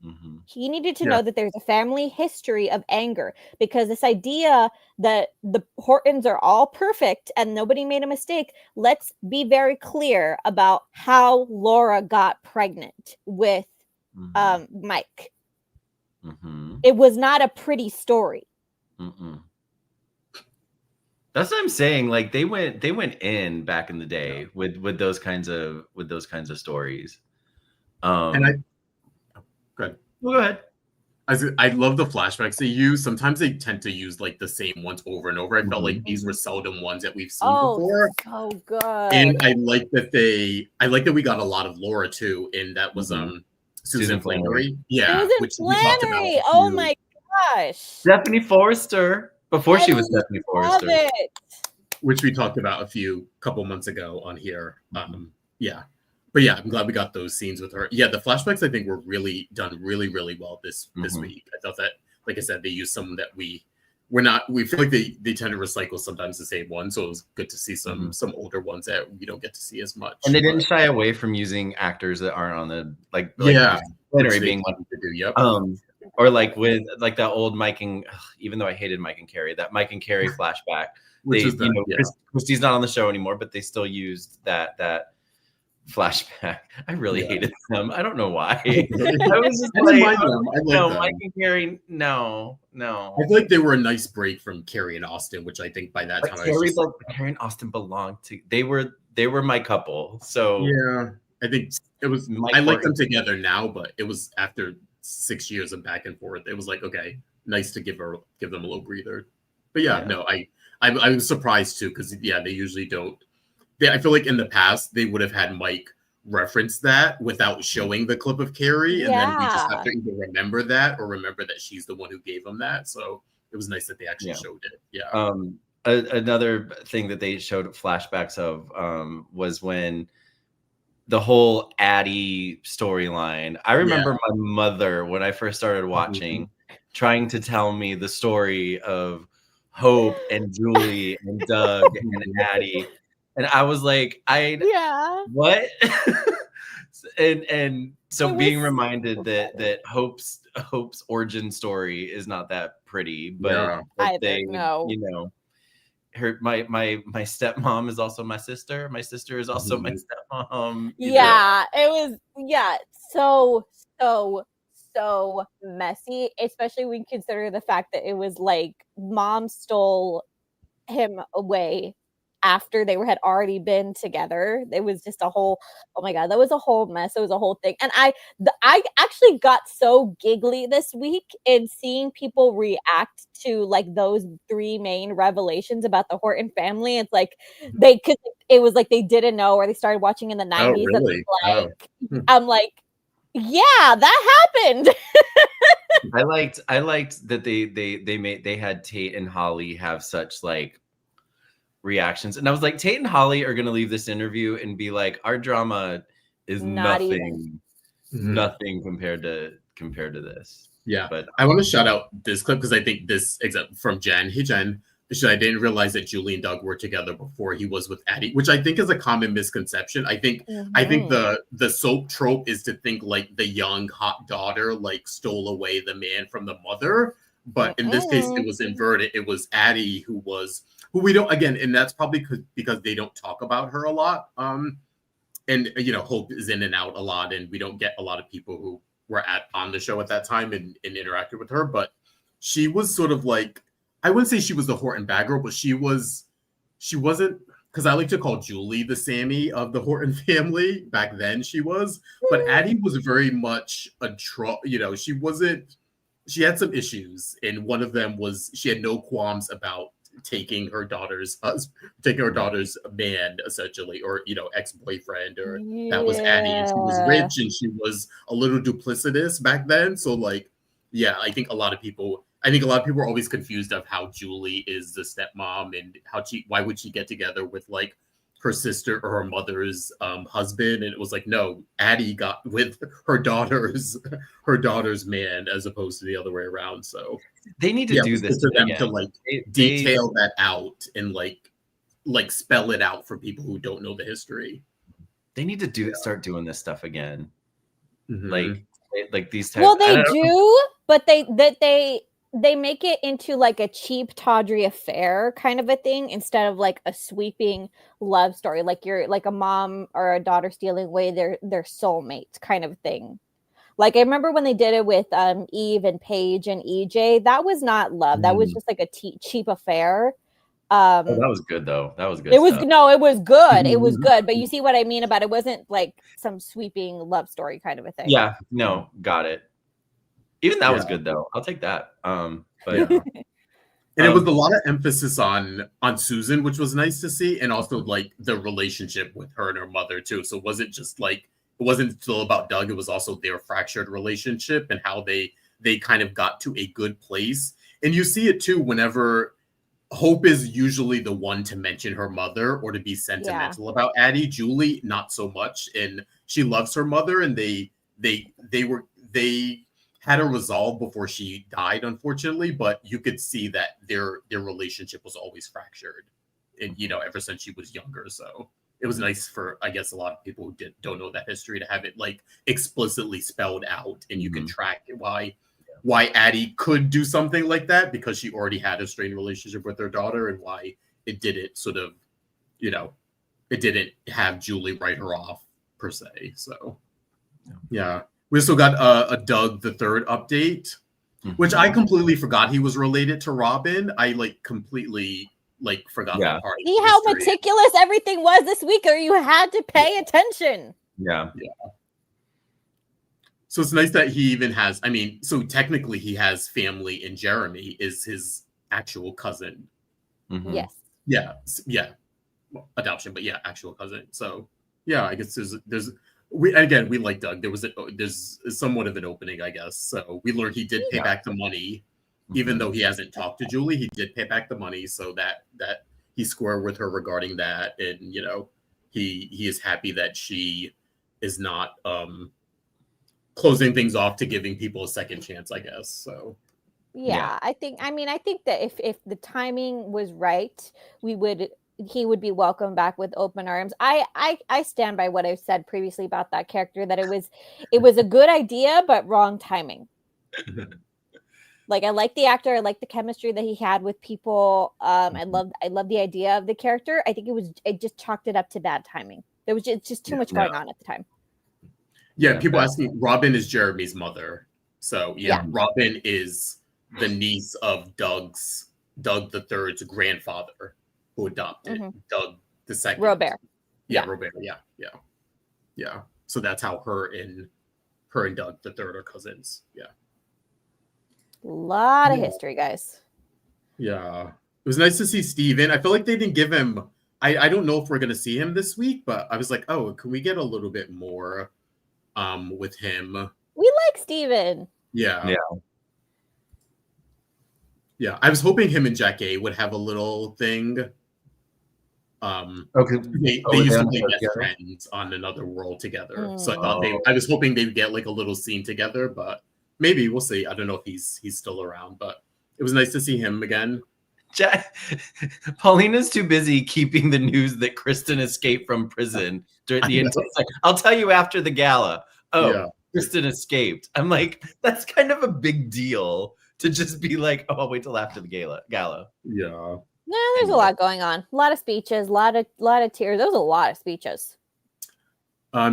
Mm-hmm. He needed to know that there's a family history of anger, because this idea that the Hortons are all perfect and nobody made a mistake. Let's be very clear about how Laura got pregnant with Mike. Mm-hmm. It was not a pretty story. Mm-mm. That's what I'm saying. Like they went in back in the day with those kinds of stories. And go ahead. Well, go ahead. I love the flashbacks they use. Sometimes they tend to use like the same ones over and over. I felt like these were seldom ones that we've seen before. So good. And I like that we got a lot of Laura too, and that was Susan Flannery. Yeah, Susan which Flannery. We talked about Oh my gosh. Stephanie Forrester. Before she was Stephanie Forrester. Love it. which we talked about couple months ago on here. But yeah, I'm glad we got those scenes with her. Yeah, the flashbacks I think were really done really well this week. I thought that, like I said, they used some that we feel like they tend to recycle sometimes the same one. So it was good to see some older ones that we don't get to see as much. And they didn't shy away from using actors that aren't on the Flannery being one to do. Yep. Or like with like that old Mike and even though I hated Mike and Carrie, that Mike and Carrie flashback. Christy's not on the show anymore, but they still used that flashback. I really hated them. I don't know why. I was just Mike and Carrie. No. I feel like they were a nice break from Carrie and Austin, which I think by that time Carrie and Austin belonged to. They were my couple. So yeah, I think it was. I like them together now, but it was after 6 years of back and forth. It was like, okay, nice to give them a little breather. But I was surprised too, because they usually don't. I feel like in the past they would have had Mike reference that without showing the clip of Carrie, and then we just have to either remember that or remember that she's the one who gave him that. So it was nice that they actually showed it. Yeah. Another thing that they showed flashbacks of was when the whole Addie storyline. I remember my mother when I first started watching, trying to tell me the story of Hope and Julie and Doug and Addie. And I was like, what? and so being reminded that Hope's origin story is not that pretty, but her my stepmom is also my sister. My sister is also my stepmom. It was so messy, especially when you consider the fact that it was like mom stole him away after they had already been together. It was just a whole, oh my God, that was a whole mess. It was a whole thing. And I actually got so giggly this week in seeing people react to like those three main revelations about the Horton family. It's like it was like they didn't know, or they started watching in the 90s. Oh, really? I'm like, yeah, that happened. I liked that they had Tate and Holly have such like reactions, and I was like, Tate and Holly are gonna leave this interview and be like, our drama is nothing compared to this. Yeah, but I want to shout out this clip because I think this from Jen. Hey Jen, I didn't realize that Julie and Doug were together before he was with Addie, which I think is a common misconception. I think the soap trope is to think like the young hot daughter like stole away the man from the mother. But in this case, it was inverted. It was Addie who we don't, again, and that's probably because they don't talk about her a lot. And Hope is in and out a lot, and we don't get a lot of people who were on the show at that time and interacted with her. But she was sort of like, I wouldn't say she was the Horton bad girl, but she wasn't, because I like to call Julie the Sami of the Horton family. Back then she was, but Addie was very much she had some issues, and one of them was she had no qualms about taking her daughter's man, essentially, or ex-boyfriend, or that was Addie, and she was rich and she was a little duplicitous back then. So I think a lot of people are always confused of how Julie is the stepmom and why would she get together with like her sister or her mother's husband. And it was like, no, Addie got with her daughter's man as opposed to the other way around. So they need to do this for them to detail that out and like spell it out for people who don't know the history. They need to start doing this stuff again. Mm-hmm. Like these types. Well, they do, but they make it into like a cheap tawdry affair kind of a thing instead of like a sweeping love story, like you're like a mom or a daughter stealing away their soulmates kind of thing. Like I remember when they did it with Eve and Paige and EJ, that was not love. That was just like a cheap affair. That was good though. That was good. It was good. It was good. But you see what I mean about it wasn't like some sweeping love story kind of a thing. Yeah, no, got it. Even that was good though. I'll take that. But and it was a lot of emphasis on Susan, which was nice to see, and also like the relationship with her and her mother too. So it wasn't just like it wasn't still about Doug. It was also their fractured relationship and how they kind of got to a good place. And you see it too whenever Hope is usually the one to mention her mother or to be sentimental about Addie. Julie, not so much, and she loves her mother, and they had a resolve before she died, unfortunately, but you could see that their relationship was always fractured, and ever since she was younger. So it was nice for, I guess, a lot of people who don't know that history to have it like explicitly spelled out, and you can track why Addie could do something like that because she already had a strained relationship with her daughter, and why it didn't sort of, it didn't have Julie write her off per se. So yeah. We also got a Doug the Third update, which I completely forgot he was related to Robin. I completely forgot that part. See how meticulous everything was this week, or you had to pay attention. Yeah. So it's nice that he even has. I mean, so technically he has family in Jeremy, is his actual cousin. Mm-hmm. Yes. Yeah. Well, adoption, but actual cousin. So yeah, I guess there's. We like Doug. There's somewhat of an opening, I guess. So we learned he did pay back the money, even though he hasn't talked to Julie. He did pay back the money, so that he's square with her regarding that, and he is happy that she is not closing things off to giving people a second chance, I guess. So yeah. I think that if the timing was right, he would be welcomed back with open arms. I stand by what I've said previously about that character, that it was a good idea, but wrong timing. Like, I like the actor. I like the chemistry that he had with people. I love the idea of the character. I think it just chalked it up to bad timing. There was just too much going on at the time. Yeah. People asking, Robin is Jeremy's mother. So Robin is the niece of Doug the Third's grandfather, who adopted Doug the Second. Robert. Yeah, Robert. Yeah. So that's how her and Doug the Third are cousins. Yeah. A lot of history, guys. Yeah. It was nice to see Steven. I feel like they didn't give him. I don't know if we're gonna see him this week, but I was like, oh, can we get a little bit more with him? We like Steven. Yeah. I was hoping him and Jack A would have a little thing. Okay. They used to play best friends on Another World together. So I thought I was hoping they would get like a little scene together, but maybe we'll see. I don't know if he's still around, but it was nice to see him again. Paulina's too busy keeping the news that Kristen escaped from prison. I'll tell you after the gala. Kristen escaped. I'm like, that's kind of a big deal to just be like, oh, I'll wait till after the gala. Yeah. No, there's a lot going on. A lot of speeches, a lot of tears. There was a lot of speeches.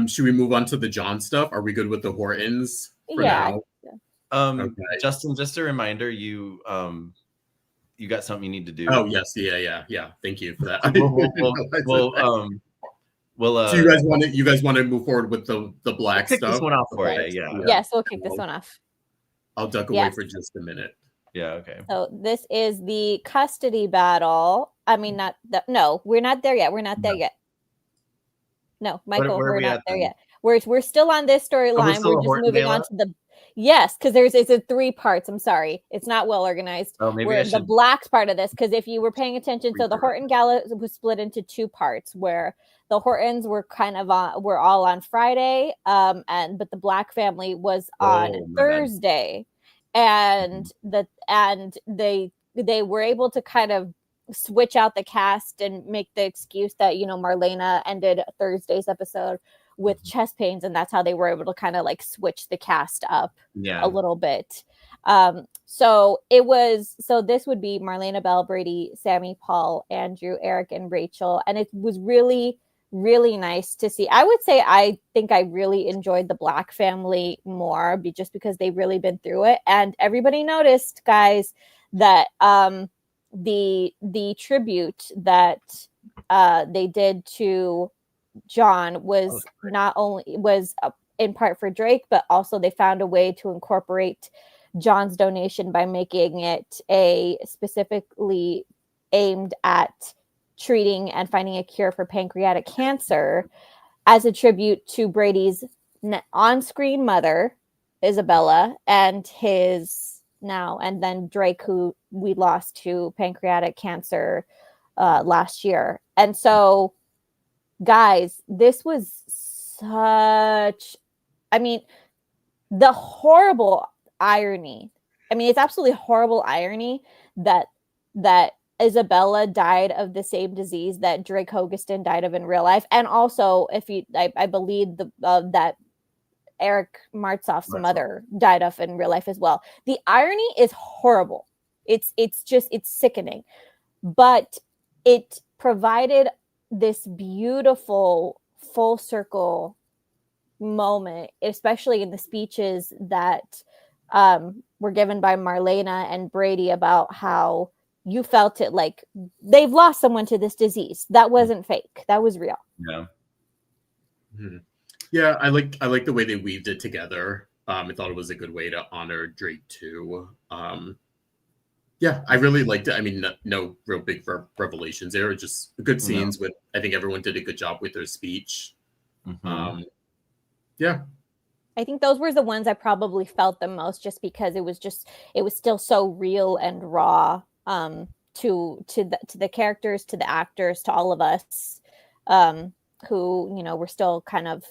Should we move on to the John stuff? Are we good with the Hortons for Yeah. now? Okay. Justin, just a reminder, you got something you need to do. Oh yes, yeah. Thank you for that. So you guys want to move forward with the black kick stuff? This one off for you, yeah. Yes, we'll kick this one off. I'll duck away for just a minute. Yeah, okay. So this is the custody battle. I mean, we're not there yet. We're not there yet. No, Michael, we're not there yet. We're still on this storyline. We're just moving on to the because it's in 3 parts. I'm sorry, it's not well organized. Oh, maybe we're the Black's part of this, because if you were paying attention, so the Horton Gala was split into 2 parts, where the Hortons were kind of were all on Friday, but the Black family was on Thursday, and they were able to kind of switch out the cast and make the excuse that Marlena ended Thursday's episode with chest pains, and that's how they were able to kind of like switch the cast up a little bit. So this would be Marlena, Belle, Brady, Sami, Paul, Andrew, Eric, and Rachel, and it was really, really nice to see. I would say I think I really enjoyed the Black family more, just because they've really been through it, and everybody noticed, guys, that the tribute that they did to John was not only in part for Drake, but also they found a way to incorporate John's donation by making it a specifically aimed at treating and finding a cure for pancreatic cancer, as a tribute to Brady's on-screen mother, Isabella, and then Drake, who we lost to pancreatic cancer last year. And so, guys, this was the horrible irony. It's absolutely horrible irony that Isabella died of the same disease that Drake Hogestyn died of in real life. And also, I believe that Eric Martzoff's mother died of in real life as well. The irony is horrible. It's sickening, but it provided this beautiful full circle moment, especially in the speeches that were given by Marlena and Brady about how you felt it like they've lost someone to this disease. That wasn't fake. That was real. Yeah. Mm-hmm. Yeah, I like the way they weaved it together. I thought it was a good way to honor Drake too. Yeah, I really liked it. No real big revelations there. Just good scenes with. I think everyone did a good job with their speech. Mm-hmm. Yeah, I think those were the ones I probably felt the most, just because it was still so real and raw. To the characters, to the actors, to all of us, who we're still kind of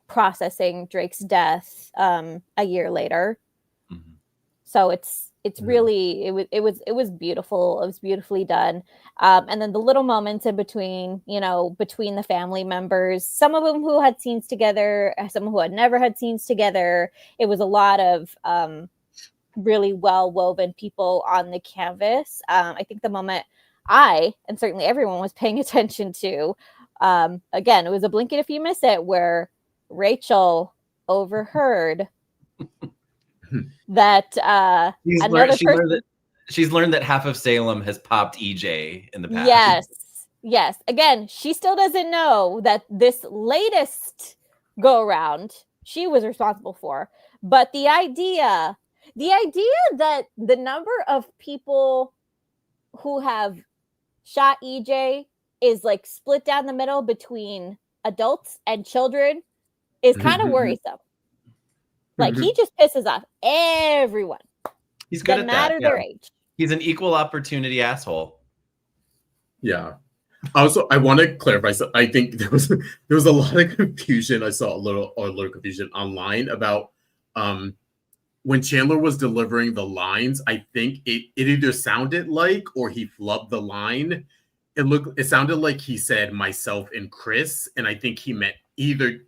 processing Drake's death a year later. Mm-hmm. So it's really it was beautiful. It was beautifully done. And then the little moments in between, between the family members, some of them who had scenes together, some who had never had scenes together. It was a lot of really well woven people on the canvas. I think the moment I, and certainly everyone, was paying attention to, again, it was a blink it if you miss it, where Rachel overheard that she's learned that half of Salem has popped EJ in the past. Yes. Again, she still doesn't know that this latest go around she was responsible for. But the idea that the number of people who have shot EJ is like split down the middle between adults and children is kind of worrisome. Like, he just pisses off everyone. He's good at that. No matter their age. He's an equal opportunity asshole. Yeah. Also, I want to clarify. So I think there was a lot of confusion. I saw a little confusion online about when Chandler was delivering the lines. I think it either sounded like, or he flubbed the line. It sounded like he said myself and Chris, and I think he meant either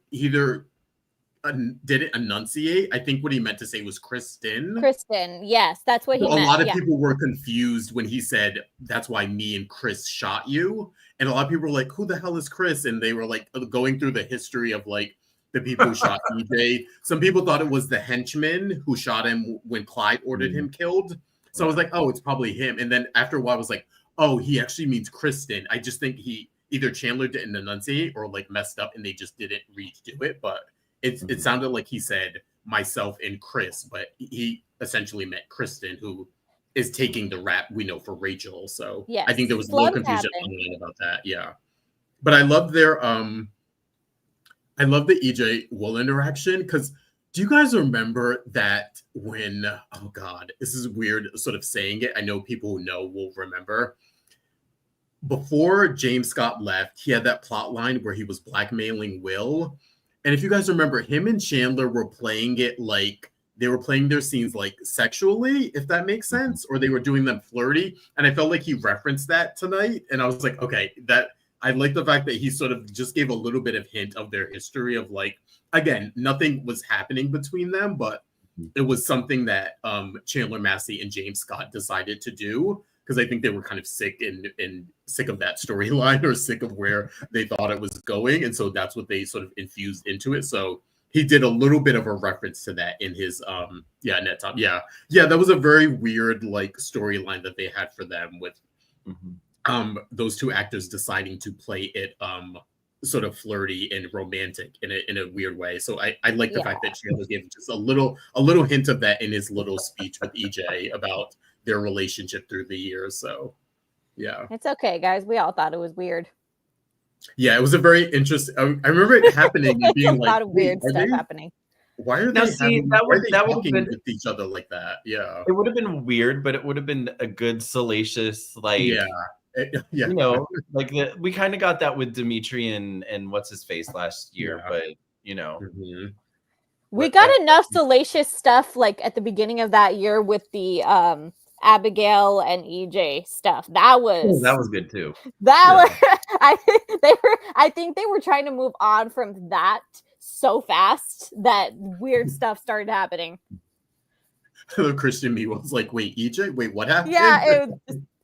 didn't enunciate. I think what he meant to say was Kristen. Kristen, yes, that's what he A meant. lot of yeah. people were confused when he said, "That's why me and Chris shot you." And a lot of people were like, "Who the hell is Chris?" And they were like going through the history of like the people who shot EJ. Some people thought it was the henchman who shot him when Clyde ordered him killed. So I was like, "Oh, it's probably him." And then after a while, I was like, "Oh, he actually means Kristen." I just think he either Chandler didn't enunciate or like messed up and they just didn't redo it. But it sounded like he said myself and Chris, but he essentially meant Kristen, who is taking the rap we know for Rachel. So Yes. I think there was a little confusion online about that. Yeah. But I love their I love the EJ Will interaction, because do you guys remember that when, oh God, this is weird sort of saying it. I know people who know will remember. Before James Scott left, he had that plot line where he was blackmailing Will. And if you guys remember, him and Chandler were playing it like they were playing their scenes like sexually, if that makes sense, or they were doing them flirty. And I felt like he referenced that tonight. And I was like, okay, that I like the fact that he sort of just gave a little bit of hint of their history of like, again, nothing was happening between them, but it was something that Chandler Massey and James Scott decided to do, because I think they were kind of sick and sick of that storyline, or sick of where they thought it was going. And so that's what they sort of infused into it. So he did a little bit of a reference to that in his net top. Yeah. That was a very weird like storyline that they had for them with those two actors deciding to play it sort of flirty and romantic in a weird way. So I like the fact that Chandler gave just a little hint of that in his little speech with EJ about their relationship through the years. So yeah, It's okay, guys. We all thought it was weird. Yeah, it was a very interesting. I remember it happening and being a like, lot of weird stuff happening. Why are Now, they see, having, that why are would- they that would have talking been- with each other like that? Yeah, It would have been weird, but it would have been a good salacious, like, yeah. you know, like we kind of got that with Dimitri and what's his face last year, Yeah. but you know, Mhm. We got enough salacious stuff like at the beginning of that year with the Abigail and EJ stuff. That was good too. I think they were trying to move on from that so fast that weird stuff started happening. Christian me was like, wait, EJ? Wait, what happened? Yeah, it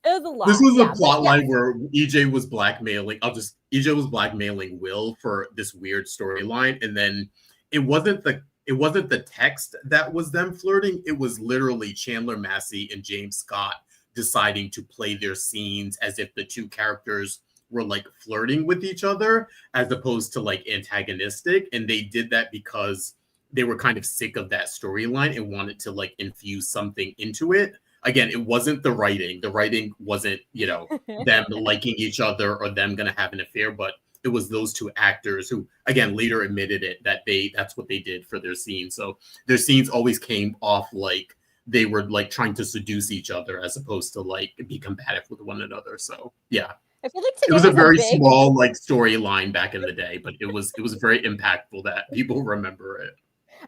was a lot. This was yeah, a plot line where EJ was blackmailing. EJ was blackmailing Will for this weird storyline, and then it wasn't the text that was them flirting. It was literally Chandler Massey and James Scott deciding to play their scenes as if the two characters were like flirting with each other, as opposed to like antagonistic. And they did that because they were kind of sick of that storyline and wanted to like infuse something into it. Again, it wasn't the writing. The writing wasn't, them liking each other or them going to have an affair, but it was those two actors who, again, later admitted it that that's what they did for their scenes. So their scenes always came off like they were like trying to seduce each other as opposed to like be combative with one another. So yeah, I feel like it was a very small like storyline back in the day, but it was very impactful that people remember it.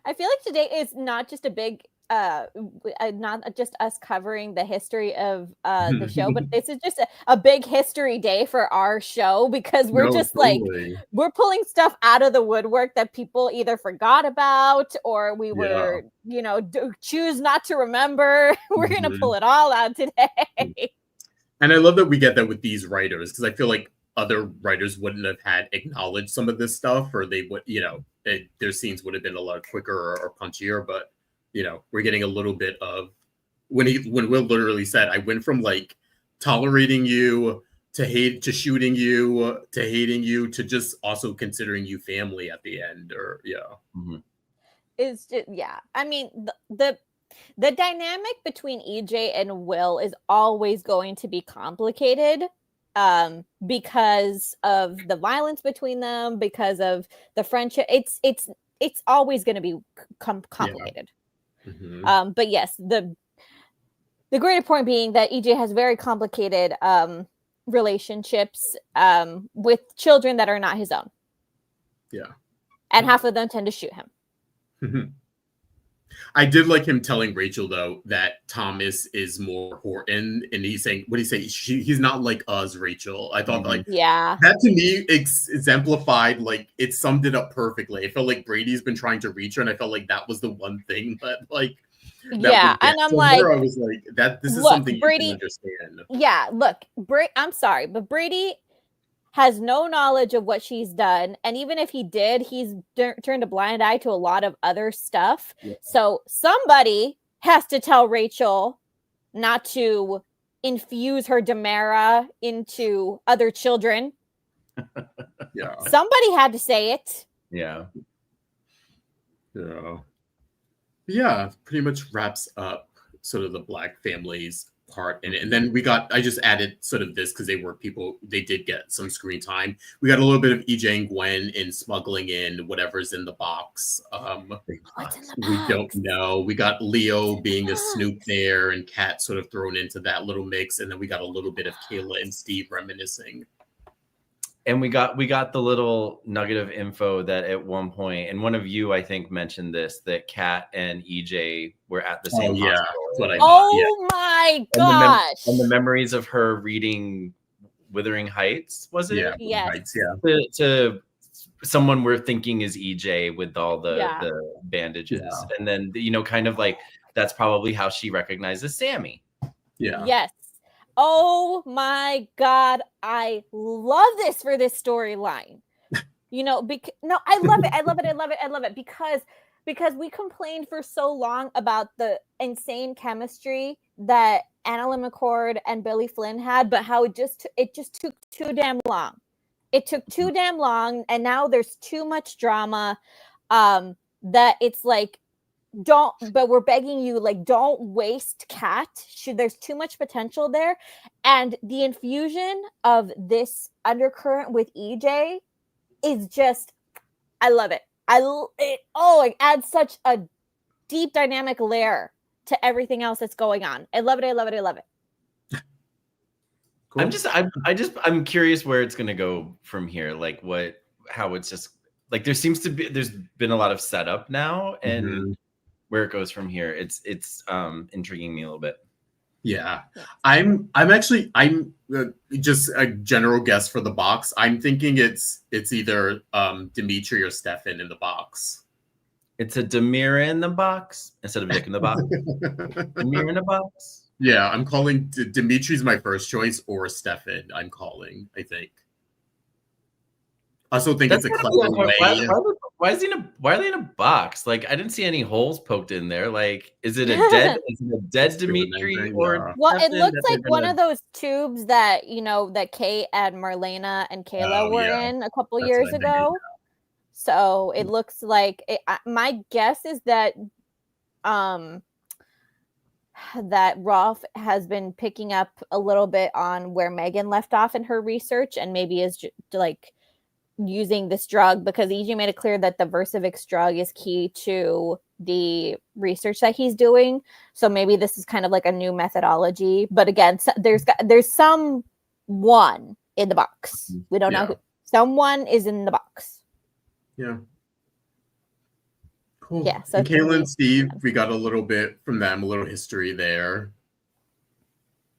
I feel like today is not just a big not just us covering the history of the show, but this is just a big history day for our show, because we're like we're pulling stuff out of the woodwork that people either forgot about or we were choose not to remember. We're gonna pull it all out today. And I love that we get that with these writers, because I feel like other writers wouldn't have had acknowledged some of this stuff, or they would, their scenes would have been a lot quicker or punchier. But we're getting a little bit of when Will literally said, I went from like tolerating you to shooting you to hating you to just also considering you family at the end, or Is just, I mean, the dynamic between EJ and Will is always going to be complicated because of the violence between them, because of the friendship. It's always going to be complicated. But yes, the greater point being that EJ has very complicated relationships with children that are not his own. Yeah. And half of them tend to shoot him. I did like him telling Rachel though that Thomas is more Horton, and he's saying, what do you say? He's not like us, Rachel. I thought like Yeah. that to me exemplified, like it summed it up perfectly. I felt like Brady's been trying to reach her, and I felt like that was the one thing that like Yeah, and I'm like, I was like, that this is look, something Brady, you can understand. Yeah, look, I'm sorry, but Brady has no knowledge of what she's done, and even if he did, he's turned a blind eye to a lot of other stuff. Yeah. So somebody has to tell Rachel not to infuse her Demera into other children. Yeah. Somebody had to say it. Yeah. Yeah. Yeah, pretty much wraps up sort of the Black family's part in it. And then I just added sort of this because they did get some screen time. We got a little bit of EJ and Gwen in smuggling in whatever's in the box. What's in the We box? don't know. We got Leo being a snoop there and Kat sort of thrown into that little mix. And then we got a little bit of Kayla and Steve reminiscing. And we got the little nugget of info that at one point, and one of you, I think, mentioned this, that Kat and EJ were at the same hospital. That's what I thought. Oh my gosh. And the memories of her reading Wuthering Heights, was it? Yeah. Yes. Heights, yeah. To someone we're thinking is EJ with all the bandages. Yeah. And then, kind of like that's probably how she recognizes Sami. Yeah. Yes. Oh my God. I love this for this storyline. I love it. I love it. I love it. I love it because we complained for so long about the insane chemistry that Annalyn McCord and Billy Flynn had, but how it just took too damn long. It took too damn long, and now there's too much drama that it's like, but we're begging you, like, don't waste Kat. There's too much potential there. And the infusion of this undercurrent with EJ is just, I love it. It adds such a deep dynamic layer to everything else that's going on. I love it. I love it. I love it. Cool. I'm curious where it's going to go from here. Like how it's just like, there's been a lot of setup now, and where it goes from here, it's intriguing me a little bit. Yeah, I'm just a general guess for the box. I'm thinking it's either Dimitri or Stefan in the box. It's a Demira in the box instead of Dick in the box. Demira in the box. Yeah, I'm calling Dimitri's my first choice, or Stefan. I think. I also think it's a clever way. Why are they in a box? Like, I didn't see any holes poked in there. Like, is it a dead Dimitri or? Well, it looks like one of those tubes that that Kate and Marlena and Kayla were in a couple years ago. So it looks like my guess is that that Rolf has been picking up a little bit on where Megan left off in her research, and maybe is like using this drug, because EJ made it clear that the Versavix drug is key to the research that he's doing. So maybe this is kind of like a new methodology. But again, there's someone in the box. We don't know who. Someone is in the box. Yeah. Cool. Yeah. So and Kayla and Steve, we got a little bit from them, a little history there.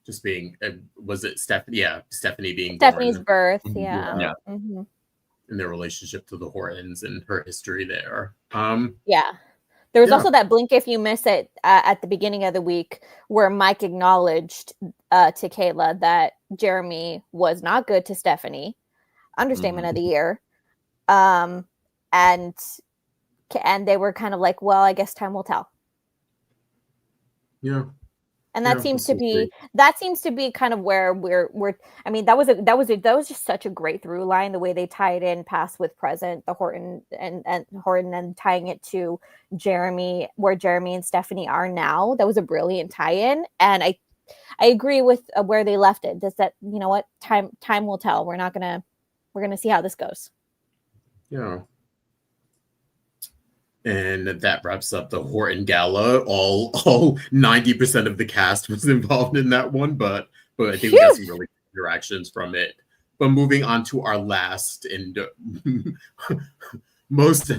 Just being, was it Stephanie? Yeah, Stephanie being Stephanie's born. birth. Yeah. Yeah. Mm-hmm. In their relationship to the Hortons and her history there. Yeah. There was also that blink if you miss it at the beginning of the week where Mike acknowledged to Kayla that Jeremy was not good to Stephanie. Understatement of the year. And they were kind of like, well, I guess time will tell. Yeah. And that seems to be kind of where we're I mean, that was just such a great through line, the way they tied in past with present, the Horton and Horton, and tying it to Jeremy, where Jeremy and Stephanie are now. That was a brilliant tie-in. And I agree with where they left it. Just that, you know what, time will tell. We're gonna see how this goes. Yeah. And that wraps up the Horton Gala. All 90% of the cast was involved in that one, but I think we got some really good interactions from it. But moving on to our last and most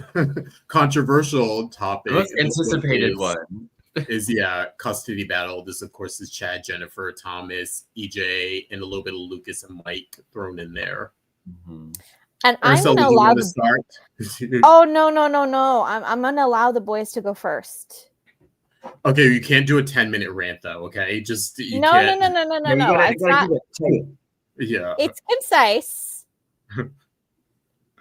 controversial topic. The most this one anticipated is- one. is custody battle. This of course is Chad, Jennifer, Thomas, EJ, and a little bit of Lucas and Mike thrown in there. Mhm. And I'm Araceli, gonna do you allow want to the start? Oh no. I'm gonna allow the boys to go first. Okay, you can't do a 10-minute rant though. Okay, just you No. can't. You gotta It's not. keep it tight. Yeah. It's concise.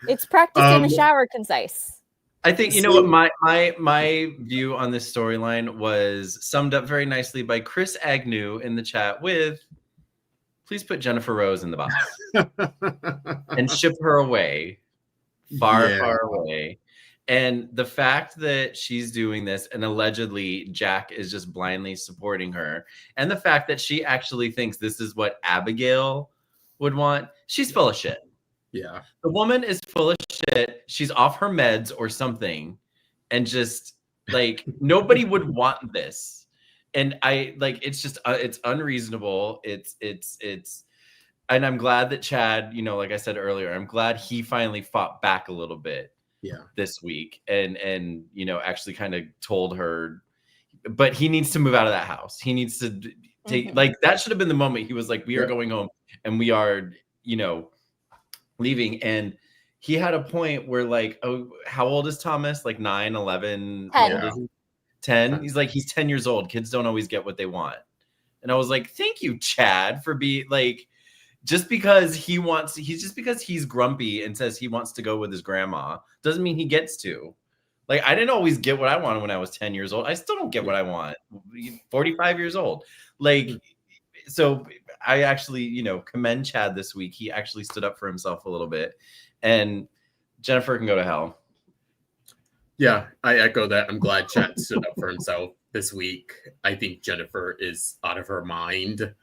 It's practiced in the Um, shower concise. I think you know what my view on this storyline was summed up very nicely by Chris Agnew in the chat with, "Please put Jennifer Rose in the box and ship her away, far away." And the fact that she's doing this and allegedly Jack is just blindly supporting her, and the fact that she actually thinks this is what Abigail would want, she's full of shit. Yeah. The woman is full of shit. She's off her meds or something. And just like nobody would want this. And I like it's just it's unreasonable. It's and I'm glad that Chad, you know, like I said earlier, I'm glad he finally fought back a little bit this week and you know actually kind of told her, but he needs to move out of that house. He needs to take like that should have been the moment he was like, we are going home and we are, you know, leaving. And he had a point where like, oh, how old is Thomas? Like 9, 11, 10. 10. He's like, he's 10 years old. Kids don't always get what they want. And I was like, thank you, Chad, for being like, just because he's grumpy and says he wants to go with his grandma doesn't mean he gets to. Like, I didn't always get what I wanted when I was 10 years old. I still don't get what I want. 45 years old. Like, so I actually, you know, commend Chad this week. He actually stood up for himself a little bit. And Jennifer can go to hell. Yeah, I echo that. I'm glad Chad stood up for himself this week. I think Jennifer is out of her mind.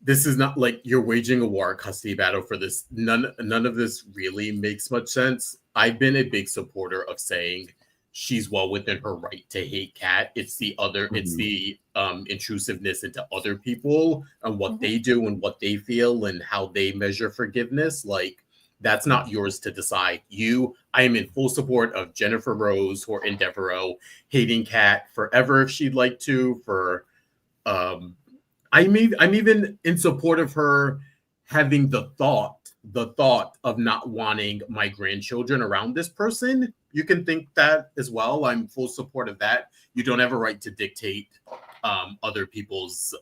This is not like you're waging a war custody battle for this. None of this really makes much sense. I've been a big supporter of saying she's well within her right to hate Kat. It's the other, it's the intrusiveness into other people and what they do and what they feel and how they measure forgiveness. Like, that's not yours to decide. I am in full support of Jennifer Rose, Horton Devereaux, hating Kat forever if she'd like to. I'm even in support of her having the thought of not wanting my grandchildren around this person. You can think that as well. I'm full support of that. You don't have a right to dictate other people's.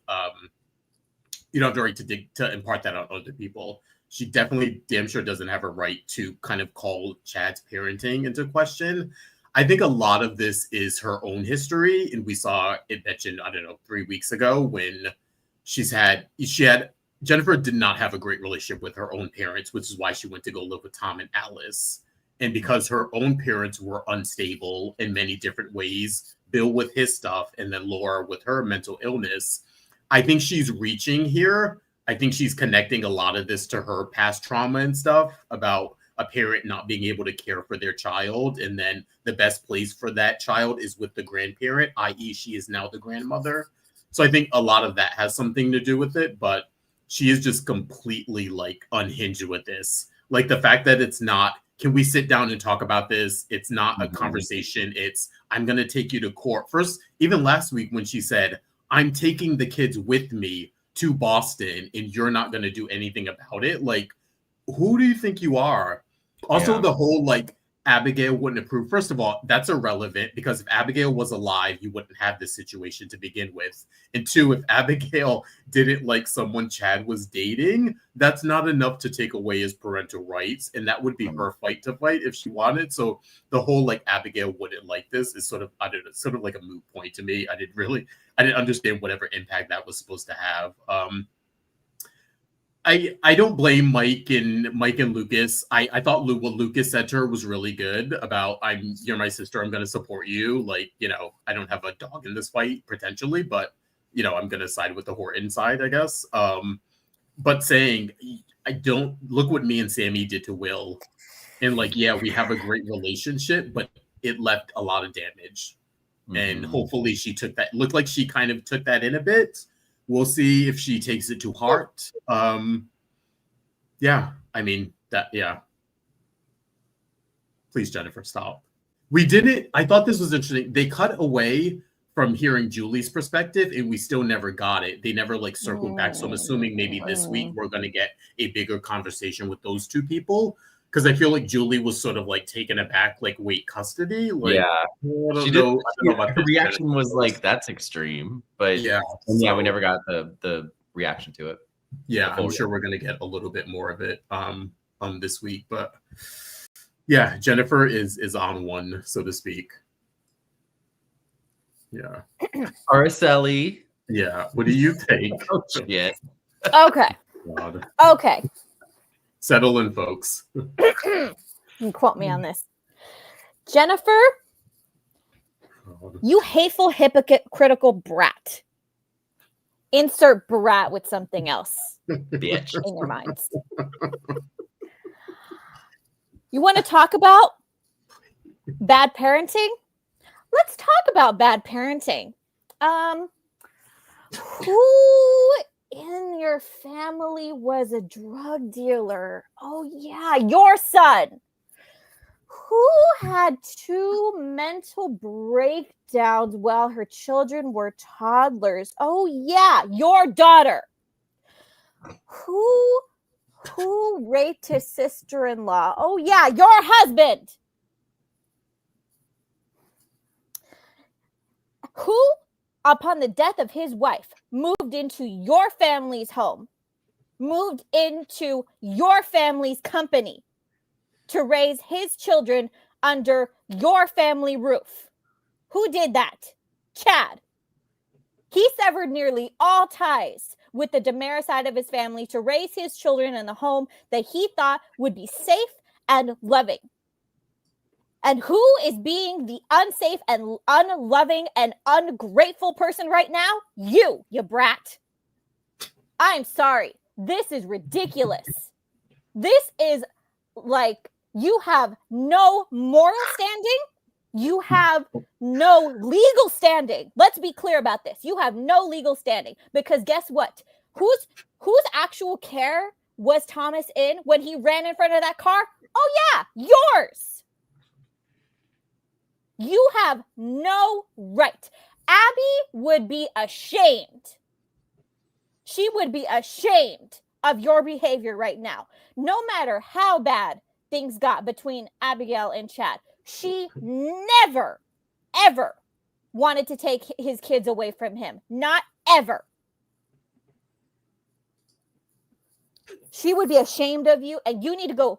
You don't have the right to impart that on other people. She definitely damn sure doesn't have a right to kind of call Chad's parenting into question. I think a lot of this is her own history, and we saw it mentioned, I don't know, 3 weeks ago when Jennifer did not have a great relationship with her own parents, which is why she went to go live with Tom and Alice. And because her own parents were unstable in many different ways, Bill with his stuff, and then Laura with her mental illness, I think she's reaching here. I think she's connecting a lot of this to her past trauma and stuff about a parent not being able to care for their child. And then the best place for that child is with the grandparent, i.e. she is now the grandmother. So I think a lot of that has something to do with it, but she is just completely like unhinged with this. Like the fact that it's not, can we sit down and talk about this? It's not a conversation. It's, I'm going to take you to court. First, even last week when she said, I'm taking the kids with me to Boston and you're not going to do anything about it. Like, who do you think you are? Also, the whole like Abigail wouldn't approve. First of all, that's irrelevant because if Abigail was alive, you wouldn't have this situation to begin with. And two, if Abigail didn't like someone Chad was dating, that's not enough to take away his parental rights. And that would be her fight to fight if she wanted. So the whole like Abigail wouldn't like this is sort of, I don't know, sort of like a moot point to me. I didn't understand whatever impact that was supposed to have. I don't blame Mike and Lucas. I thought what Lucas said to her was really good about you're my sister, I'm gonna support you. Like, you know, I don't have a dog in this fight potentially, but you know, I'm gonna side with the Horton side, I guess. But saying I don't look what me and Sami did to Will. And like, yeah, we have a great relationship, but it left a lot of damage. And hopefully she looked like she kind of took that in a bit. We'll see if she takes it to heart. Yeah, I mean that. Yeah. Please, Jennifer, stop. I thought this was interesting. They cut away from hearing Julie's perspective, and we still never got it. They never like circled back. So I'm assuming maybe this week we're going to get a bigger conversation with those two people. Because I feel like Julie was sort of like taken aback, like, wait, custody? Like, yeah. I don't know about her this. reaction was like, that's extreme. But yeah, we never got the reaction to it. Yeah, I'm sure we're going to get a little bit more of it this week. But yeah, Jennifer is on one, so to speak. Yeah. Araceli. Yeah. What do you think? Oh, shit. Okay. God. Okay. Settle in, folks. You can quote me on this. Jennifer, God. you hateful, hypocritical brat. Insert brat with something else Bitch. in your minds. You want to talk about bad parenting? Let's talk about bad parenting. Who in your family was a drug dealer? Oh, yeah, your son. Who had 2 mental breakdowns while her children were toddlers? Oh, yeah, your daughter. Who raped his sister-in-law? Oh, yeah, your husband. Who, upon the death of his wife, moved into your family's home, moved into your family's company to raise his children under your family roof? Who did that? Chad. He severed nearly all ties with the Damaris side of his family to raise his children in the home that he thought would be safe and loving. And who is being the unsafe and unloving and ungrateful person right now? You brat. I'm sorry. This is ridiculous. This is like, you have no moral standing. You have no legal standing. Let's be clear about this. You have no legal standing, because guess what? Whose actual care was Thomas in when he ran in front of that car? Oh yeah, yours. You have no right. Abby would be ashamed. She would be ashamed of your behavior right now. No matter how bad things got between Abigail and Chad, she never, ever wanted to take his kids away from him. Not ever. She would be ashamed of you, and you need to go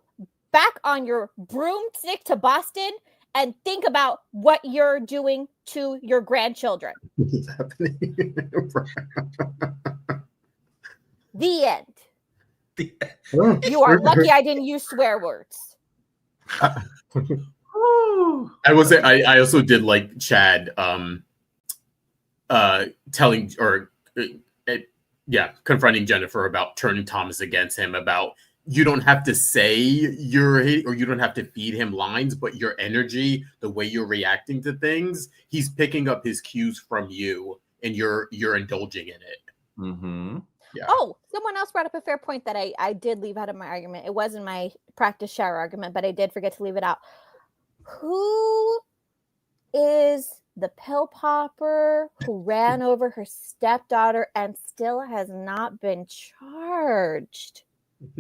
back on your broomstick to Boston and think about what you're doing to your grandchildren. What is happening? The end. You are lucky I didn't use swear words. I will say I also did like Chad telling or confronting Jennifer about turning Thomas against him, about you don't have to say you're hating, or you don't have to feed him lines, but your energy, the way you're reacting to things, he's picking up his cues from you, and you're indulging in it. Mm-hmm. Yeah. Oh, someone else brought up a fair point that I did leave out of my argument. It wasn't my practice shower argument, but I did forget to leave it out. Who is the pill popper who ran over her stepdaughter and still has not been charged?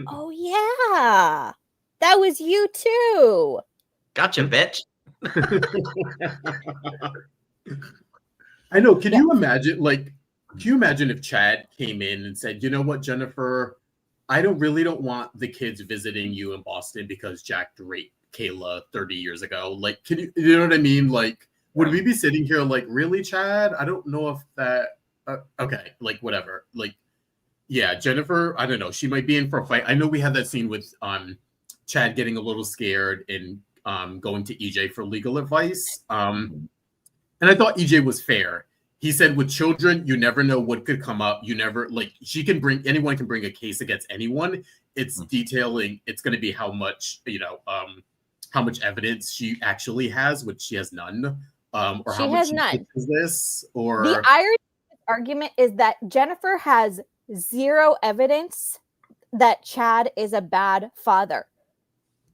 Oh, yeah. That was you too. Gotcha, bitch. I know. Can you imagine, if Chad came in and said, you know what, Jennifer, I don't want the kids visiting you in Boston because Jack raped Kayla 30 years ago. Like, can you know what I mean? Like, would we be sitting here like, really, Chad? I don't know if that, okay, like, whatever. Like, yeah, Jennifer, I don't know. She might be in for a fight. I know we had that scene with Chad getting a little scared and going to EJ for legal advice. And I thought EJ was fair. He said, with children, you never know what could come up. You never, like, anyone can bring a case against anyone. It's detailing, it's going to be how much evidence she actually has, which she has none. Or She how much has she none. thinks is this, or The irony of this argument is that Jennifer has zero evidence that Chad is a bad father.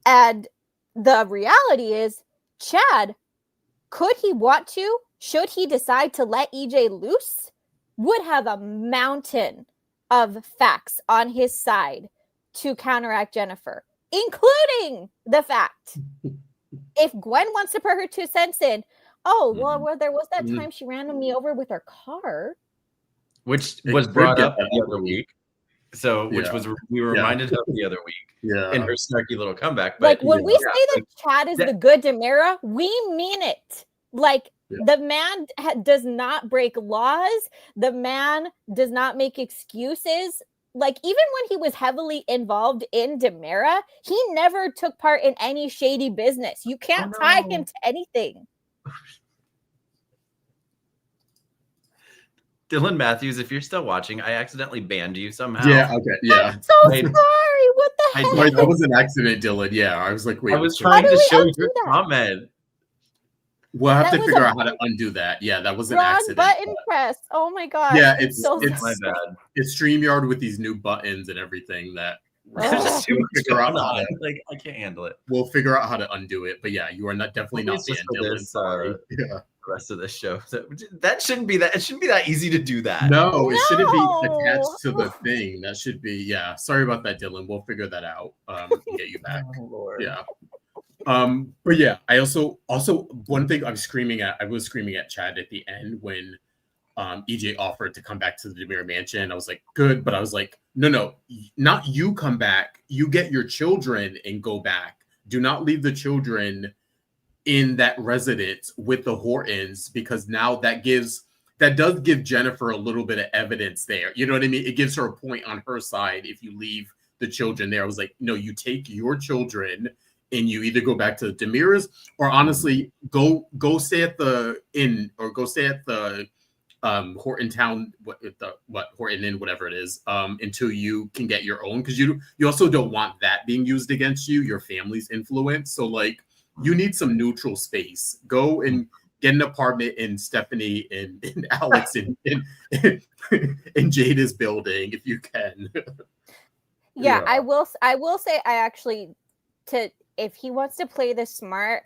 And the reality is, Chad, could he want to, should he decide to let EJ loose, would have a mountain of facts on his side to counteract Jennifer, including the fact if Gwen wants to put her 2 cents in, well, there was that time she ran me over with her car, which was brought up the other week. So, which was we were reminded of the other week in her snarky little comeback. But like when we say that Chad is the good Demira, we mean it. Like the man does not break laws. The man does not make excuses. Like even when he was heavily involved in Demira, he never took part in any shady business. You can't tie him to anything. Dylan Matthews, if you're still watching, I accidentally banned you somehow. Yeah, okay, yeah. I'm so sorry. What the heck? Sorry, that was an accident, Dylan. Yeah, I was like, wait. I was trying to show your comment. We'll have to figure out how to undo that. Yeah, that was an accident. Button press. Oh my god. Yeah, it's my bad. It's StreamYard with these new buttons and everything that figure out like I can't handle it. We'll figure out how to undo it. But yeah, you are definitely not banned, Dylan. Sorry. The rest of the show. So that shouldn't be that. It shouldn't be that easy to do that. No, it shouldn't be attached to the thing. That should be sorry about that, Dylan. We'll figure that out. And get you back. Oh, Lord. Yeah. But yeah, I also one thing I was screaming at Chad at the end when EJ offered to come back to the Demir mansion. I was like, good, but I was like, no, not you come back. You get your children and go back. Do not leave the children in that residence with the Hortons, because now that does give Jennifer a little bit of evidence there. You know what I mean? It gives her a point on her side if you leave the children there. I was like, no, you take your children and you either go back to the Demiras or honestly go stay at the inn or go stay at the Horton Town, Horton Inn, whatever it is, until you can get your own, because you also don't want that being used against you, your family's influence. So like you need some neutral space. Go and get an apartment in Stephanie and Alex in Jada's building if you can. Yeah, I will say I actually if he wants to play this smart,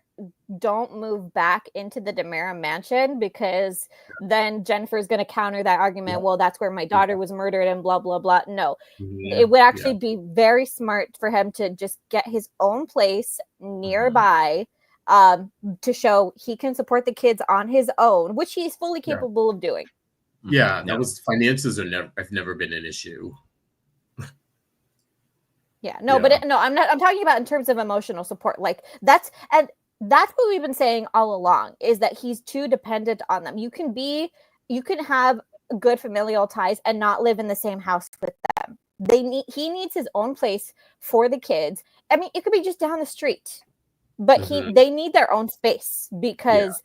don't move back into the Demira mansion, because then Jennifer's going to counter that argument. Well, that's where my daughter was murdered and blah, blah, blah. No, it would actually be very smart for him to just get his own place nearby to show he can support the kids on his own, which he's fully capable of doing. Yeah, finances have never been an issue. I'm talking about in terms of emotional support. Like that's what we've been saying all along, is that he's too dependent on them. You can have good familial ties and not live in the same house with them. He needs his own place for the kids. I mean, it could be just down the street, but they need their own space, because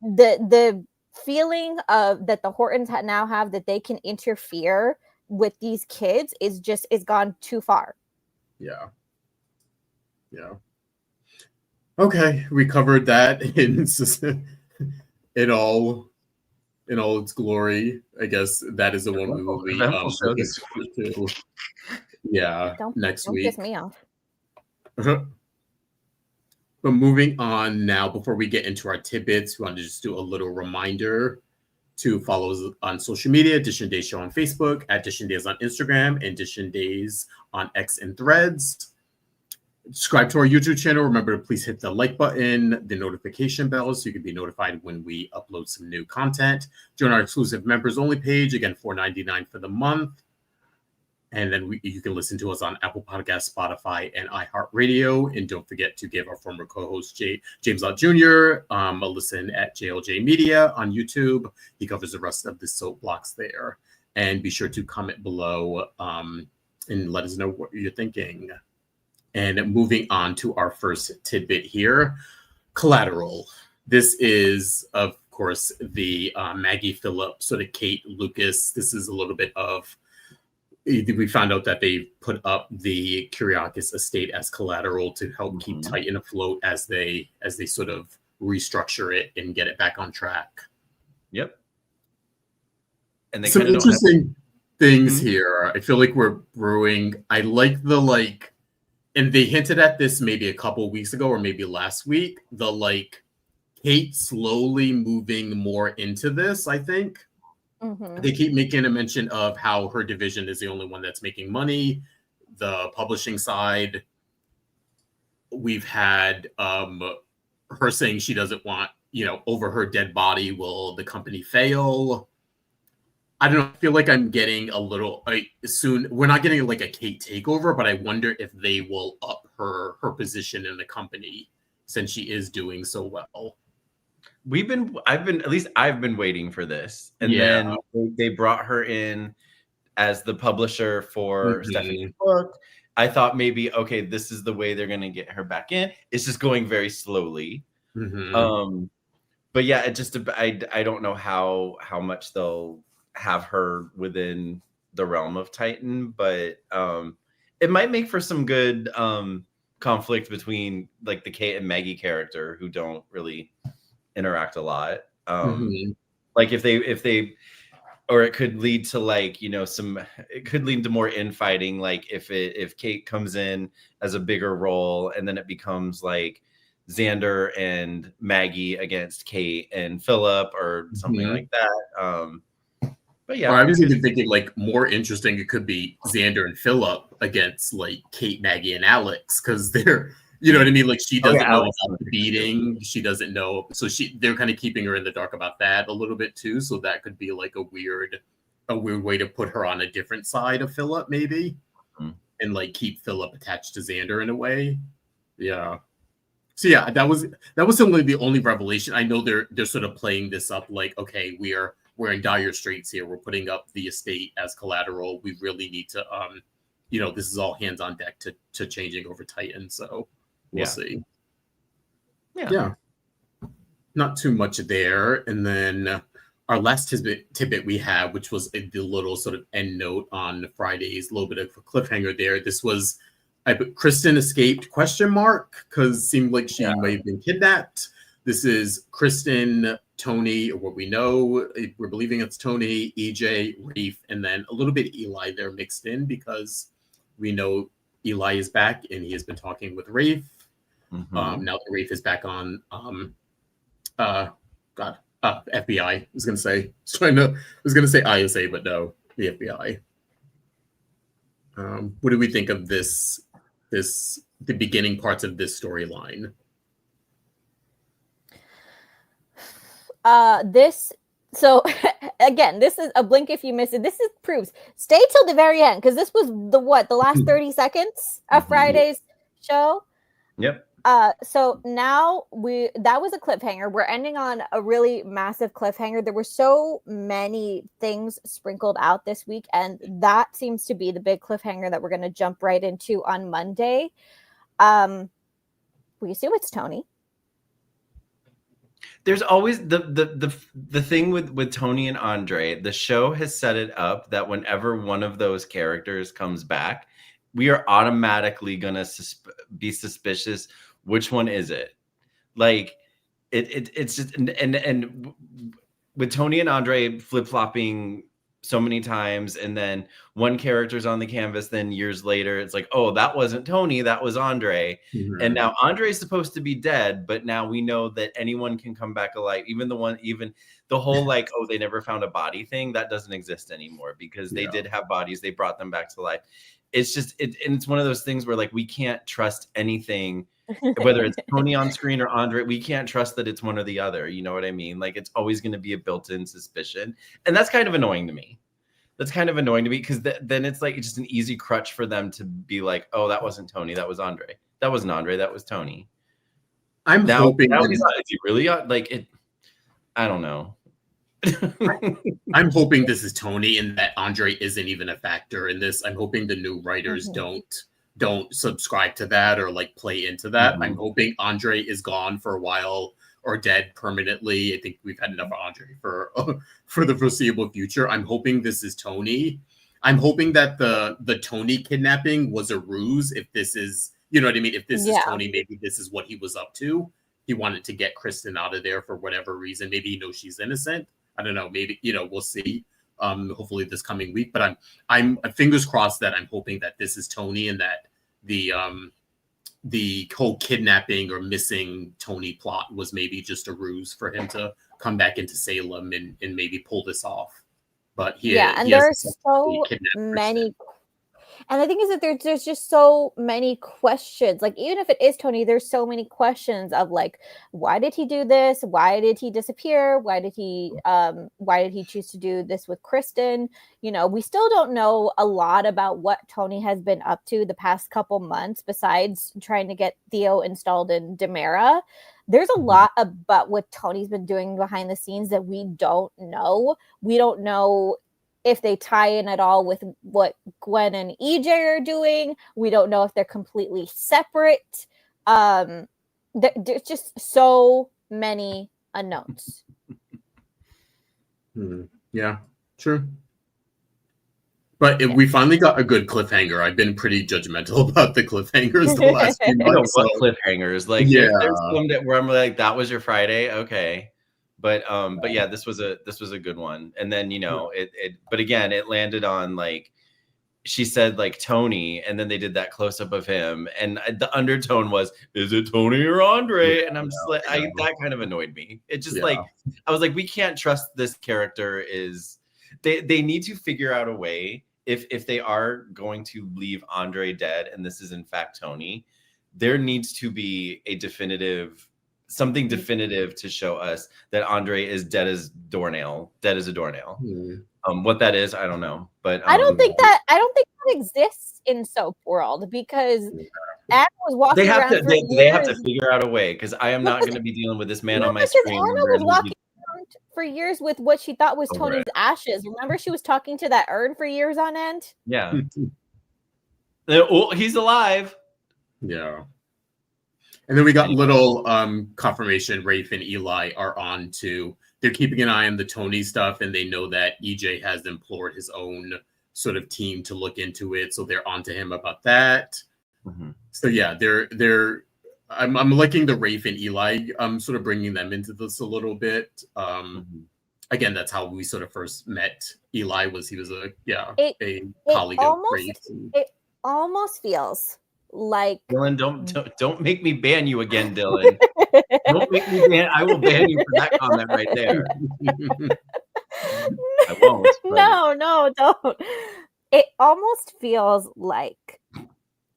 the feeling of that the Hortons now have that they can interfere with these kids is gone too far. Yeah. Okay, we covered that in all its glory. I guess that is the one we will be to. Yeah, next week. Don't piss me off. But moving on now, before we get into our tidbits, we want to just do a little reminder to follow us on social media. Dishin Days Show on Facebook, at Dishin Days on Instagram, and Dishin Days on X and Threads. Subscribe to our YouTube channel. Remember to please hit the like button, the notification bell, so you can be notified when we upload some new content. Join our exclusive members only page. Again, $4.99 for the month. And then you can listen to us on Apple Podcasts, Spotify, and iHeartRadio. And don't forget to give our former co-host James Lott Jr. A listen at JLJ Media on YouTube. He covers the rest of the soapbox there. And be sure to comment below and let us know what you're thinking. And moving on to our first tidbit here, Collateral. This is, of course, the Maggie Phillip, sort of Kate Lucas. This is a little bit of, we found out that they put up the Kyriakis estate as collateral to help keep Titan afloat as they sort of restructure it and get it back on track. Yep. And they some interesting things here. I feel like we're brewing. I like the and they hinted at this maybe a couple weeks ago or maybe last week, the like Kate slowly moving more into this, I think. They keep making a mention of how her division is the only one that's making money. The publishing side, we've had her saying she doesn't want, over her dead body, will the company fail? I don't know. I feel like I'm getting a little soon. We're not getting like a Kate takeover, but I wonder if they will up her position in the company since she is doing so well. I've been waiting for this. And then they brought her in as the publisher for Stephanie's book. I thought maybe, okay, this is the way they're going to get her back in. It's just going very slowly. But yeah, I don't know how much they'll have her within the realm of Titan, but it might make for some good conflict between like the Kate and Maggie character who don't really interact a lot. Like if they or it could lead to like, it could lead to more infighting. Like if Kate comes in as a bigger role and then it becomes like Xander and Maggie against Kate and Philip or something like that. But yeah, or I was even thinking like more interesting. It could be Xander and Philip against like Kate, Maggie, and Alex because they're, you know what I mean. Like she doesn't know about the beating. She doesn't know, so they're kind of keeping her in the dark about that a little bit too. So that could be like a weird way to put her on a different side of Philip, maybe, and like keep Philip attached to Xander in a way. Yeah. So yeah, that was only the only revelation. I know they're sort of playing this up like, okay, we're in dire straits here. We're putting up the estate as collateral. We really need to, this is all hands on deck to changing over Titan. So we'll see. Yeah. Not too much there. And then our last tidbit we have, which was the little sort of end note on Friday's, little bit of a cliffhanger there. This was, Kristen escaped ? Because it seemed like she may have been kidnapped. This is Kristen, Tony, or what we know, we're believing it's Tony, EJ, Rafe, and then a little bit Eli there mixed in because we know Eli is back and he has been talking with Rafe. Now that Rafe is back on FBI. I was gonna say ISA, but no, the FBI. What do we think of the beginning parts of this storyline? So again, this is a blink if you miss it. This proves stay till the very end because this was the last 30 seconds of Friday's show. Yep. So now that was a cliffhanger. We're ending on a really massive cliffhanger. There were so many things sprinkled out this week, and that seems to be the big cliffhanger that we're going to jump right into on Monday. We assume it's Tony. There's always the thing with Tony and Andre. The show has set it up that whenever one of those characters comes back, we are automatically gonna be suspicious. Which one is it? Like it's just and with Tony and Andre flip-flopping so many times, and then one character's on the canvas, then years later it's like, oh, that wasn't Tony, that was Andre. And now Andre's supposed to be dead, but now we know that anyone can come back alive, even the whole like, oh, they never found a body thing, that doesn't exist anymore because they did have bodies, they brought them back to life. It's just and it's one of those things where like we can't trust anything, whether it's Tony on screen or Andre. We can't trust that it's one or the other. You know what I mean? Like it's always going to be a built-in suspicion, and that's kind of annoying to me. Because then it's like it's just an easy crutch for them to be like, oh, that wasn't Tony, that was Andre. That wasn't Andre, that was Tony. I'm hoping is he really like it? I don't know. I'm hoping this is Tony and that Andre isn't even a factor in this. I'm hoping the new writers don't subscribe to that or like play into that. I'm hoping Andre is gone for a while or dead permanently. I think we've had enough of Andre for the foreseeable future. I'm hoping this is Tony. I'm hoping that the Tony kidnapping was a ruse. If this is, you know what I mean? If this is Tony, maybe this is what he was up to. He wanted to get Kristen out of there for whatever reason. Maybe he knows she's innocent. I don't know. Maybe, we'll see. Hopefully this coming week. But I'm fingers crossed that I'm hoping that this is Tony and that the the whole kidnapping or missing Tony plot was maybe just a ruse for him to come back into Salem and maybe pull this off. But and there are so many. And the thing is that there's just so many questions. Like, even if it is Tony, there's so many questions of like, why did he do this? Why did he disappear? Why did he choose to do this with Kristen? You know, we still don't know a lot about what Tony has been up to the past couple months, besides trying to get Theo installed in Demera. There's a lot about what Tony's been doing behind the scenes that we don't know. We don't know if they tie in at all with what Gwen and EJ are doing. We don't know if they're completely separate. There's just so many unknowns. Yeah, true. But we finally got a good cliffhanger. I've been pretty judgmental about the cliffhangers the last few months. What cliffhangers? Like, there's some that where I'm like, that was your Friday, okay. But yeah, this was a good one. And then, you know, but again, it landed on like, she said like Tony, and then they did that close up of him, and the undertone was, is it Tony or Andre? And I'm just like, that kind of annoyed me. It just like, I was like, we can't trust this character. They need to figure out a way, if they are going to leave Andre dead and this is in fact Tony, there needs to be something definitive to show us that Andre is dead as a doornail. What that is, I don't know. But I don't think that exists in Soap World, because Anna was walking around for years. They have to figure out a way, because I am not going to be dealing with this man on my screen. Anna was walking around for years with what she thought was Tony's ashes. Remember, she was talking to that urn for years on end? Yeah. Well, he's alive. Yeah. And then we got little confirmation Rafe and Eli are on to, they're keeping an eye on the Tony stuff, and they know that EJ has implored his own sort of team to look into it. So they're on to him about that. So yeah, I'm liking the Rafe and Eli. I'm sort of bringing them into this a little bit. Again, that's how we sort of first met. Eli was a colleague of Rafe. It almost feels like, Dylan, don't make me ban you again, Dylan. Don't make me ban. I will ban you for that comment right there. I won't. No, don't. It almost feels like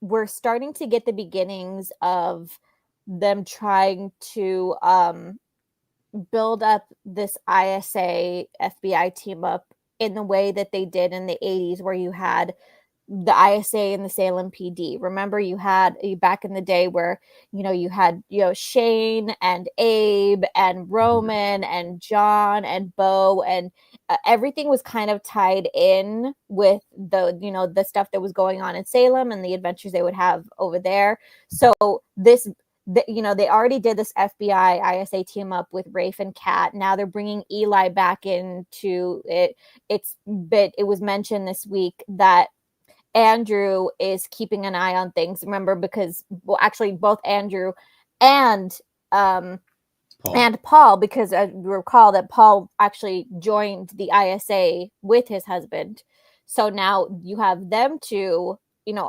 we're starting to get the beginnings of them trying to build up this ISA FBI team up in the way that they did in the 80s, where you had the ISA and the Salem PD. Remember, you had back in the day where, you had, Shane and Abe and Roman and John and Bo, and everything was kind of tied in with the stuff that was going on in Salem and the adventures they would have over there. So they already did this FBI ISA team up with Rafe and Kat. Now they're bringing Eli back into it. It was mentioned this week that Andrew is keeping an eye on things. Remember, because actually both Andrew and Paul, because you recall that Paul actually joined the ISA with his husband. So now you have them two,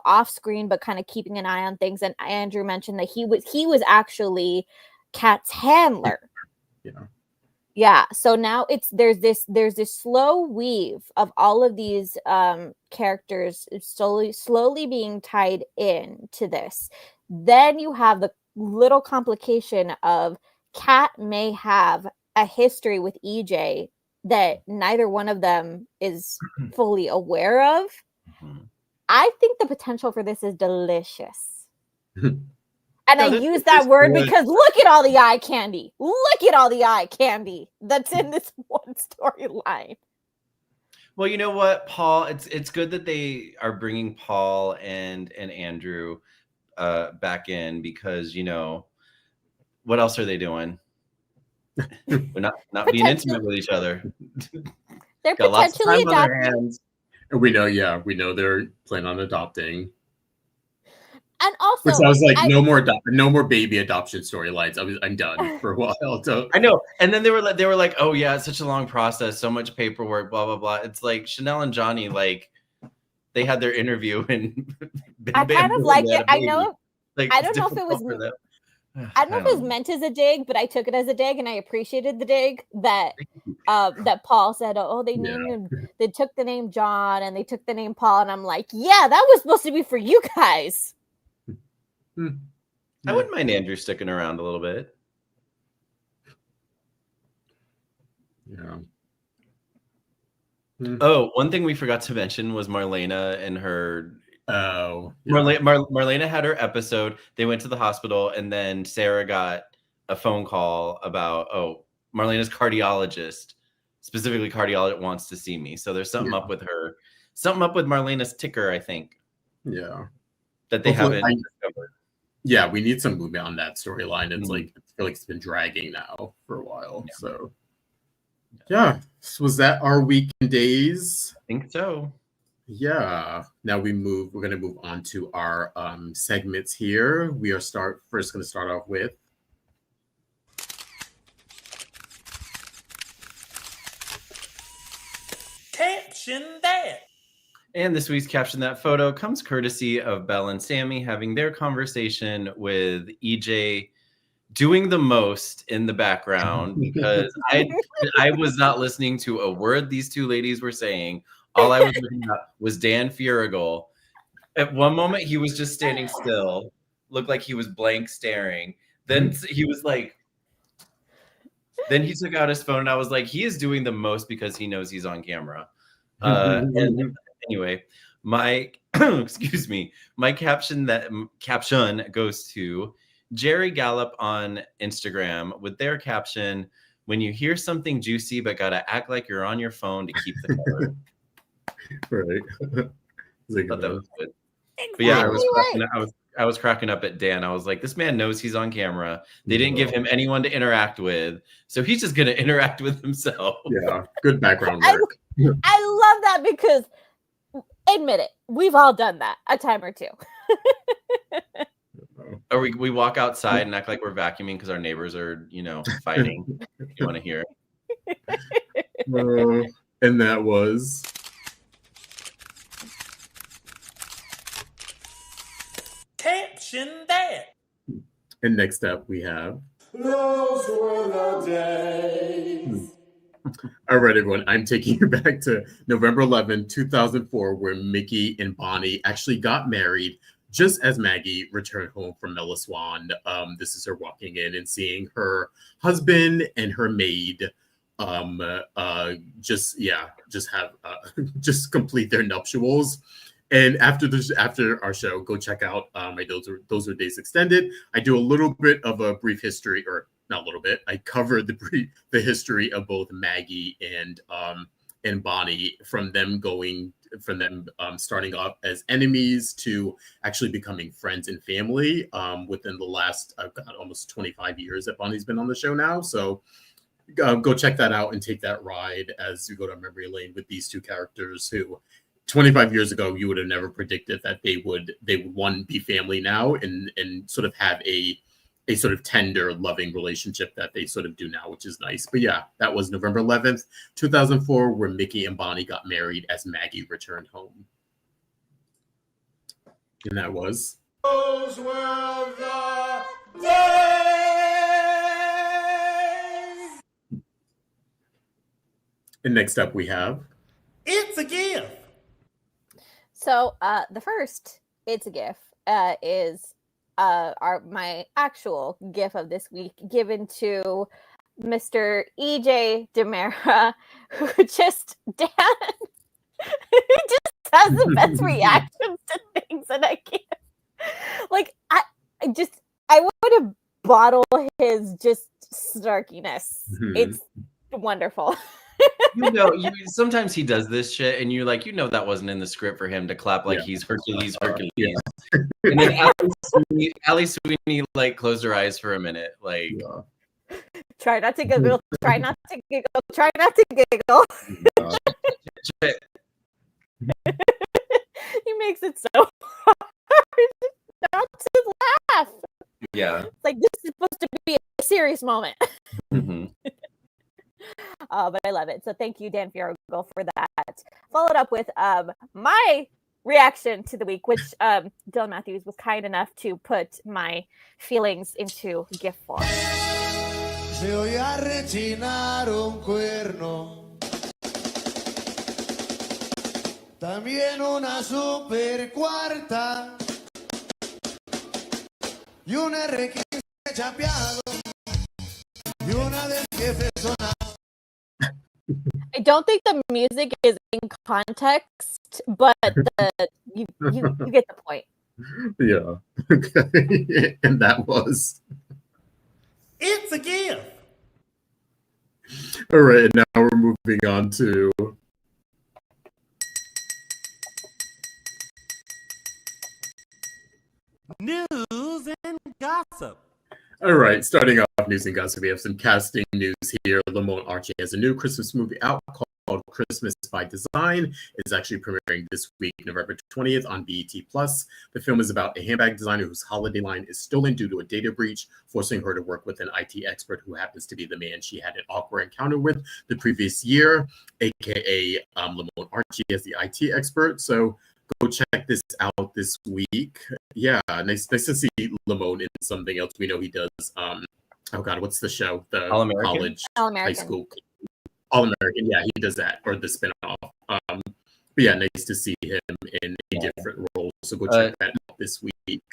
off screen, but kind of keeping an eye on things. And Andrew mentioned that he was actually Kat's handler. Yeah. So now there's this slow weave of all of these characters slowly being tied in to this. Then you have the little complication of Kat may have a history with EJ that neither one of them is fully aware of. I think the potential for this is delicious. And I use that word because look at all the eye candy. Look at all the eye candy that's in this one storyline. Well, you know what, Paul? It's good that they are bringing Paul and Andrew back in, because what else are they doing? They're not being intimate with each other. They're potentially adopting. We know they're planning on adopting. And also, which I was like, no more baby adoption storylines. I'm done for a while. So. I know. And then they were like, oh yeah, it's such a long process, so much paperwork, blah blah blah. It's like Chanel and Johnny, like they had their interview and I kind of like it. I know Like, I it's don't know if it was difficult for them. I don't know if it was meant as a dig, but I took it as a dig, and I appreciated the dig that that Paul said. Oh, they named him. They took the name John and they took the name Paul, and I'm like, yeah, that was supposed to be for you guys. I wouldn't mind Andrew sticking around a little bit. Yeah. Oh, one thing we forgot to mention was Marlena and her. Oh, yeah. Marlena had her episode. They went to the hospital, and then Sarah got a phone call about, Marlena's cardiologist, specifically cardiologist, wants to see me. So there's something up with her, something up with Marlena's ticker, I think. Yeah. That they haven't discovered. Yeah, we need some movement on that storyline. It's like, I feel like it's been dragging now for a while. Yeah. So yeah. So was that our weekend days? I think so. Yeah. Now we're going to move on to our segments here. We are first going to start off with Caption That. And this week's Caption That photo comes courtesy of Belle and Sami having their conversation with EJ doing the most in the background, because I was not listening to a word these two ladies were saying. All I was looking at was Dan Furigal. At one moment, he was just standing still, looked like he was blank staring. Then he was like, then he took out his phone, and I was like, he is doing the most because he knows he's on camera. And anyway, my excuse me, my caption goes to Jerry Gallup on Instagram with their caption: "When you hear something juicy, but gotta act like you're on your phone to keep the cover." Right. I thought that was good. But yeah, I was cracking up at Dan. I was like, this man knows he's on camera. They didn't give him anyone to interact with, so he's just gonna interact with himself. Yeah, good background work. I love that because, admit it, we've all done that a time or two. Or we walk outside and act like we're vacuuming because our neighbors are, fighting. You want to hear it? And that was Caption That. And next up we have Those were the days. All right, everyone. I'm taking you back to November 11, 2004, where Mickey and Bonnie actually got married just as Maggie returned home from Mela Swan. This is her walking in and seeing her husband and her maid just complete their nuptials. And after our show, go check out my Those Are Days Extended. I do a little bit of a brief history, or not a little bit. I covered the history of both Maggie and Bonnie, from them starting off as enemies to actually becoming friends and family within the last almost 25 years that Bonnie's been on the show now. So go check that out and take that ride as you go to memory lane with these two characters who 25 years ago you would have never predicted that they would one, be family now and sort of have a sort of tender, loving relationship that they sort of do now, which is nice. But yeah, that was November 11th, 2004, where Mickey and Bonnie got married as Maggie returned home. And that was Those were the days. And next up we have It's a gift. So the first It's a GIF is my actual GIF of this week, given to Mr. EJ Demera, who just has the best reactions to things, and I can't. Like I want to bottle his just snarkiness. Mm-hmm. It's wonderful. Sometimes he does this shit, and you're like, that wasn't in the script for him to clap like he's Hercules. Yeah. And then Ali Sweeney like closed her eyes for a minute, like. Yeah. Try not to giggle. Try not to giggle. Try not to giggle. He makes it so hard not to laugh. Yeah. It's like, this is supposed to be a serious moment. Mm-hmm. But I love it. So thank you, Dan Fierro, for that. Followed up with my reaction to the week, which Dylan Matthews was kind enough to put my feelings into GIF form. Se oye a rechinar un cuerno, también una super cuarta y un R15 chapeado y una del jefe sonado. I don't think the music is in context, but you get the point. Yeah. Okay. And that was. It's a gift. All right. And now we're moving on to. News and gossip. All right, starting off news and gossip, we have some casting news here. Lamont Archie has a new Christmas movie out called Christmas by Design. It's actually premiering this week, November 20th on BET+. The film is about a handbag designer whose holiday line is stolen due to a data breach, forcing her to work with an IT expert who happens to be the man she had an awkward encounter with the previous year, aka Lamont Archie as the IT expert. So go check this out this week. Yeah, nice to see Lamone in something else. We know he does. Oh God, what's the show? The All-American? college, All-American. high school, All-American. Yeah, he does that, or the spinoff. But yeah, nice to see him in a different role. So go check that out this week.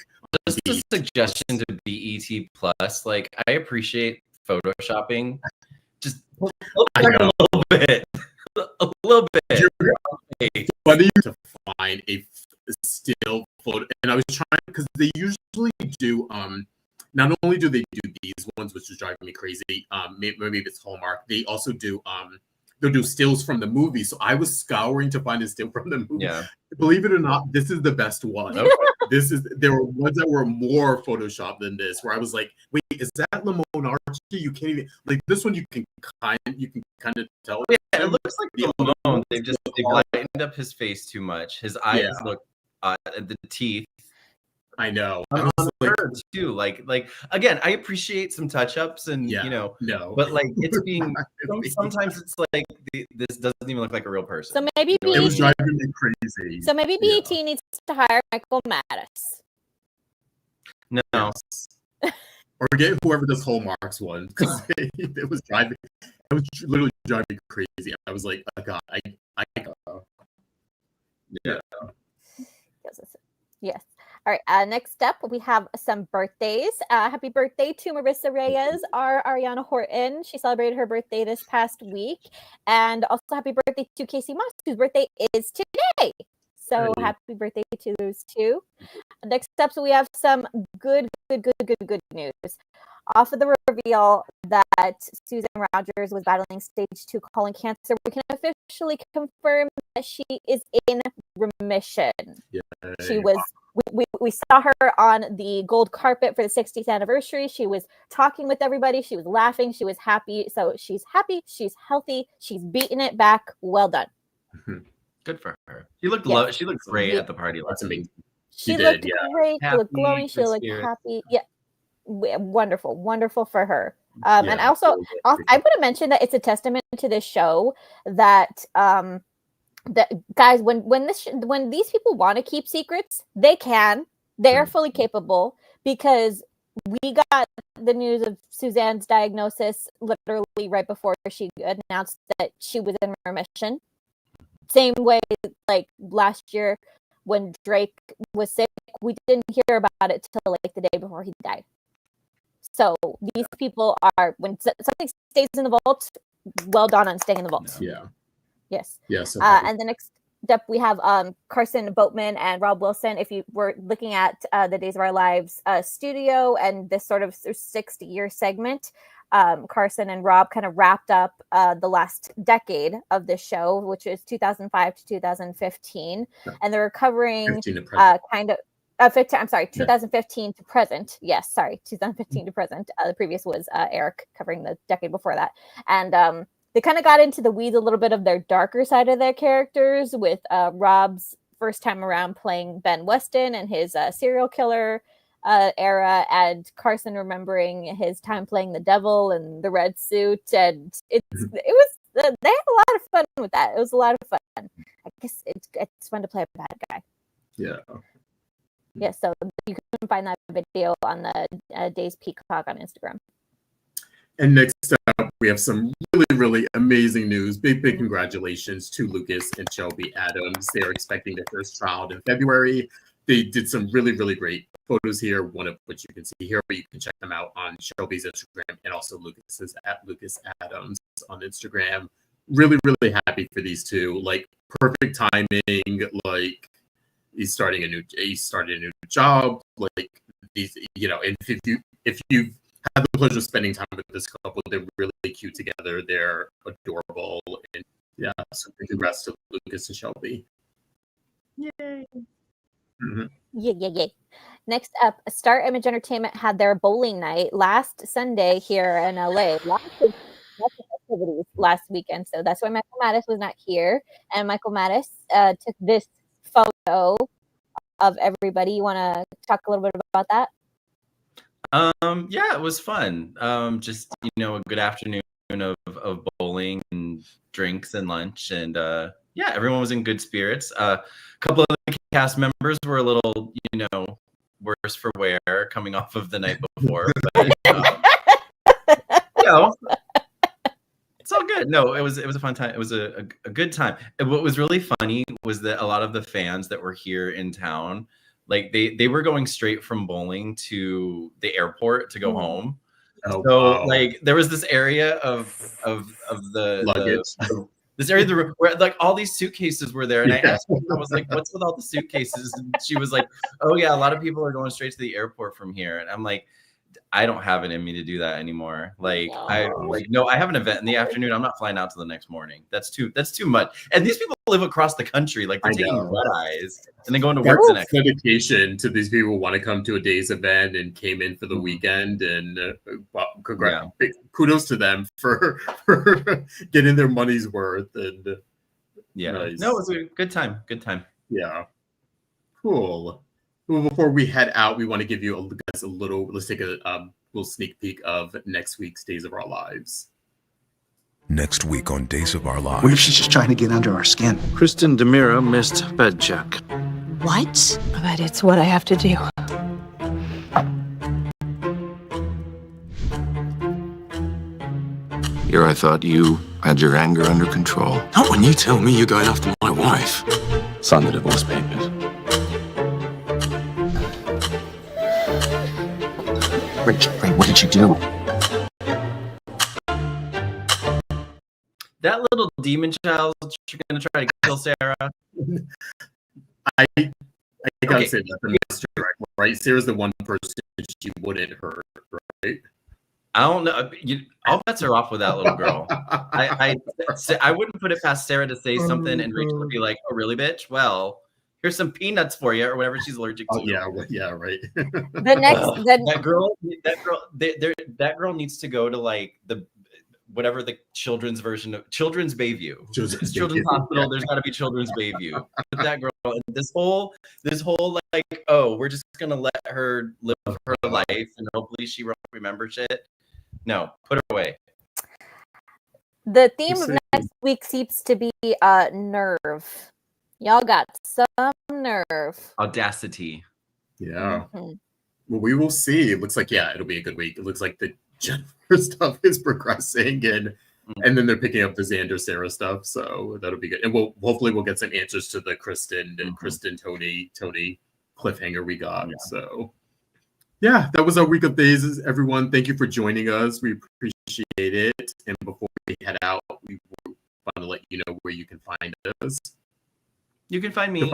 Just a suggestion to BET Plus. Like, I appreciate photoshopping. Just look back a little bit. A little bit. It's funny to find a still photo, and I was trying because they usually do. Not only do they do these ones, which is driving me crazy. Maybe it's Hallmark. They also do. They'll do stills from the movie. So I was scouring to find a still from the movie. Yeah. Believe it or not, this is the best one. Okay. There were ones that were more photoshopped than this, where I was like, wait, is that Lamone Archie? You can't even like this one. You can kind of tell. Yeah, it looks like Lamone. They've lightened up his face too much. His eyes look, the teeth. I know. On her too. Like again, I appreciate some touch-ups and but like it's being sometimes it's like this doesn't even look like a real person. So maybe it was driving me crazy. So maybe BET needs to hire Michael Mattis. No. Yes. Or get whoever does Hallmark's one, because it was literally driving me crazy. I was like, oh God, Yes. All right. Next up, we have some birthdays. Happy birthday to Marissa Reyes, our Ariana Horton. She celebrated her birthday this past week. And also happy birthday to Casey Moss, whose birthday is today. So happy birthday to those two. Next up, so we have some good news. Off of the reveal that Susan Rogers was battling stage 2 colon cancer, we can officially confirm that she is in remission. Yay. She was. We saw her on the gold carpet for the 60th anniversary. She was talking with everybody. She was laughing. She was happy. So she's happy. She's healthy. She's beating it back. Well done. Good for her. She looked she looked great at the party last week. She looked great. She looked glowing. She looked happy. Yeah. Wonderful for her. And also, I want to mention that it's a testament to this show that that guys, when these people want to keep secrets, they can. They are fully capable, because we got the news of Suzanne's diagnosis literally right before she announced that she was in remission. Same way, like last year when Drake was sick, we didn't hear about it till like the day before he died. So these people are, when something stays in the vault, well done on staying in the vault. Yeah. Yes. Yes. And the next up, we have Carson Boatman and Rob Wilson. If you were looking at the Days of Our Lives studio and this sort of 60-year segment, Carson and Rob kind of wrapped up the last decade of this show, which is 2005 to 2015. And they were covering 2015 to present. Yes, sorry, 2015 to present. The previous was Eric covering the decade before that. And they kind of got into the weeds a little bit of their darker side of their characters, with Rob's first time around playing Ben Weston and his serial killer era, and Carson remembering his time playing the devil and the red suit. And they had a lot of fun with that. It was a lot of fun. I guess it's fun to play a bad guy. Yeah. Yeah, so you can find that video on the Days Peacock on Instagram. And next up, we have some really, really amazing news. Big congratulations to Lucas and Shelby Adams. They are expecting their first child in February. They did some really, really great photos here, one of which you can see here, but you can check them out on Shelby's Instagram and also Lucas's at Lucas Adams on Instagram. Really, really happy for these two. Like, perfect timing. Like, he started a new job. Like, these, you know, and if you had the pleasure of spending time with this couple, they're really cute together. They're adorable, and yeah, so congrats to Lucas and Shelby. Yay! Mm-hmm. Yeah. Next up, Star Image Entertainment had their bowling night last Sunday here in LA. Lots of activities last weekend, so that's why Michael Mattis was not here. And Michael Mattis took this photo of everybody. You want to talk a little bit about that? Yeah, it was fun. Just, you know, a good afternoon of bowling and drinks and lunch, and yeah, everyone was in good spirits. A couple of the cast members were a little, you know, worse for wear coming off of the night before, but you know, it's all good. No, it was a fun time. It was a good time. And what was really funny was that a lot of the fans that were here in town, like they were going straight from bowling to the airport to go home. Oh, So wow. like there was this area of the Luggage. this area of the room where like all these suitcases were there, and I asked her, I was like, "What's with all the suitcases?" And she was like, "Oh yeah, a lot of people are going straight to the airport from here." And I'm like, I don't have it in me to do that anymore. Like I have an event in the afternoon. I'm not flying out till the next morning. That's too much. And these people live across the country. Like they're taking red eyes and then going to work the next day. Dedication to these people who want to come to a day's event and came in for the weekend, and congrats. Big kudos to them for getting their money's worth. And nice. No, it was a good time. Good time. Yeah, cool. Well, before we head out, we want to give you guys a little. Let's take a little sneak peek of next week's Days of Our Lives. Next week on Days of Our Lives. What if she's just trying to get under our skin? Kristen DeMira missed bed check. What? But it's what I have to do. Here I thought you had your anger under control. Not when you tell me you're going after my wife. Sign the divorce papers. Ray, what did you do? That little demon child, you're gonna try to kill Sarah. I gotta say that the master, right? Sarah's the one person she wouldn't hurt, right? I don't know. All bets are off with that little girl. I wouldn't put it past Sarah to say something and Rachel would be like, "Oh, really, bitch? Well, here's some peanuts for you," or whatever she's allergic to. Yeah, right. That girl needs to go to like whatever the children's version of Children's Bayview. Children's Hospital. There's got to be Children's Bayview. But that girl, this whole like, oh, we're just gonna let her live her life and hopefully she won't remember shit. No, put her away. The theme of next week seems to be nerve. Y'all got some nerve. Audacity. Yeah. Mm-hmm. Well, we will see. It looks like, it'll be a good week. It looks like the Jennifer stuff is progressing, and then they're picking up the Xander Sarah stuff. So that'll be good. And hopefully we'll get some answers to the Kristen and Kristen Tony cliffhanger we got. Yeah. So yeah, that was our week of days, everyone. Thank you for joining us. We appreciate it. And before we head out, we want to let you know where you can find us. You can find me. You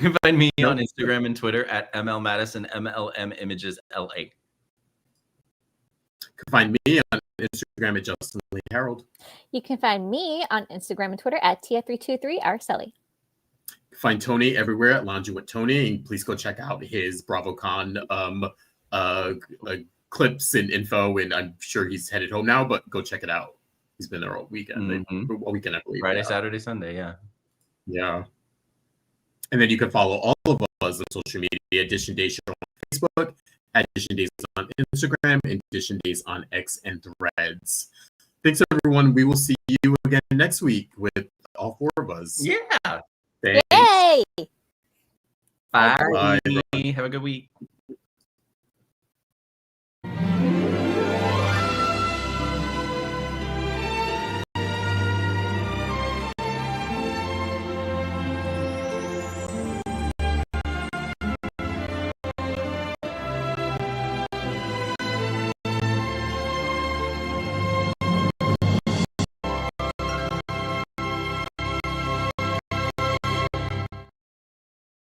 can find me on Instagram and Twitter at MLMadison, MLM Images LA. You can find me on Instagram at Justin Lee Hareld. You can find me on Instagram and Twitter at Tia323 Araceli. Find Tony everywhere at Lounging with Tony, and please go check out his BravoCon clips and info. And I'm sure he's headed home now, but go check it out. He's been there all weekend. All weekend, I believe. Friday, Saturday, Sunday. Yeah. And then you can follow all of us on social media. Dishin Days on Facebook, at Dishin Days on Instagram, and Dishin Days on X and Threads. Thanks, everyone. We will see you again next week with all four of us. Yeah. Thanks. Yay! Bye. Bye. Have a good week.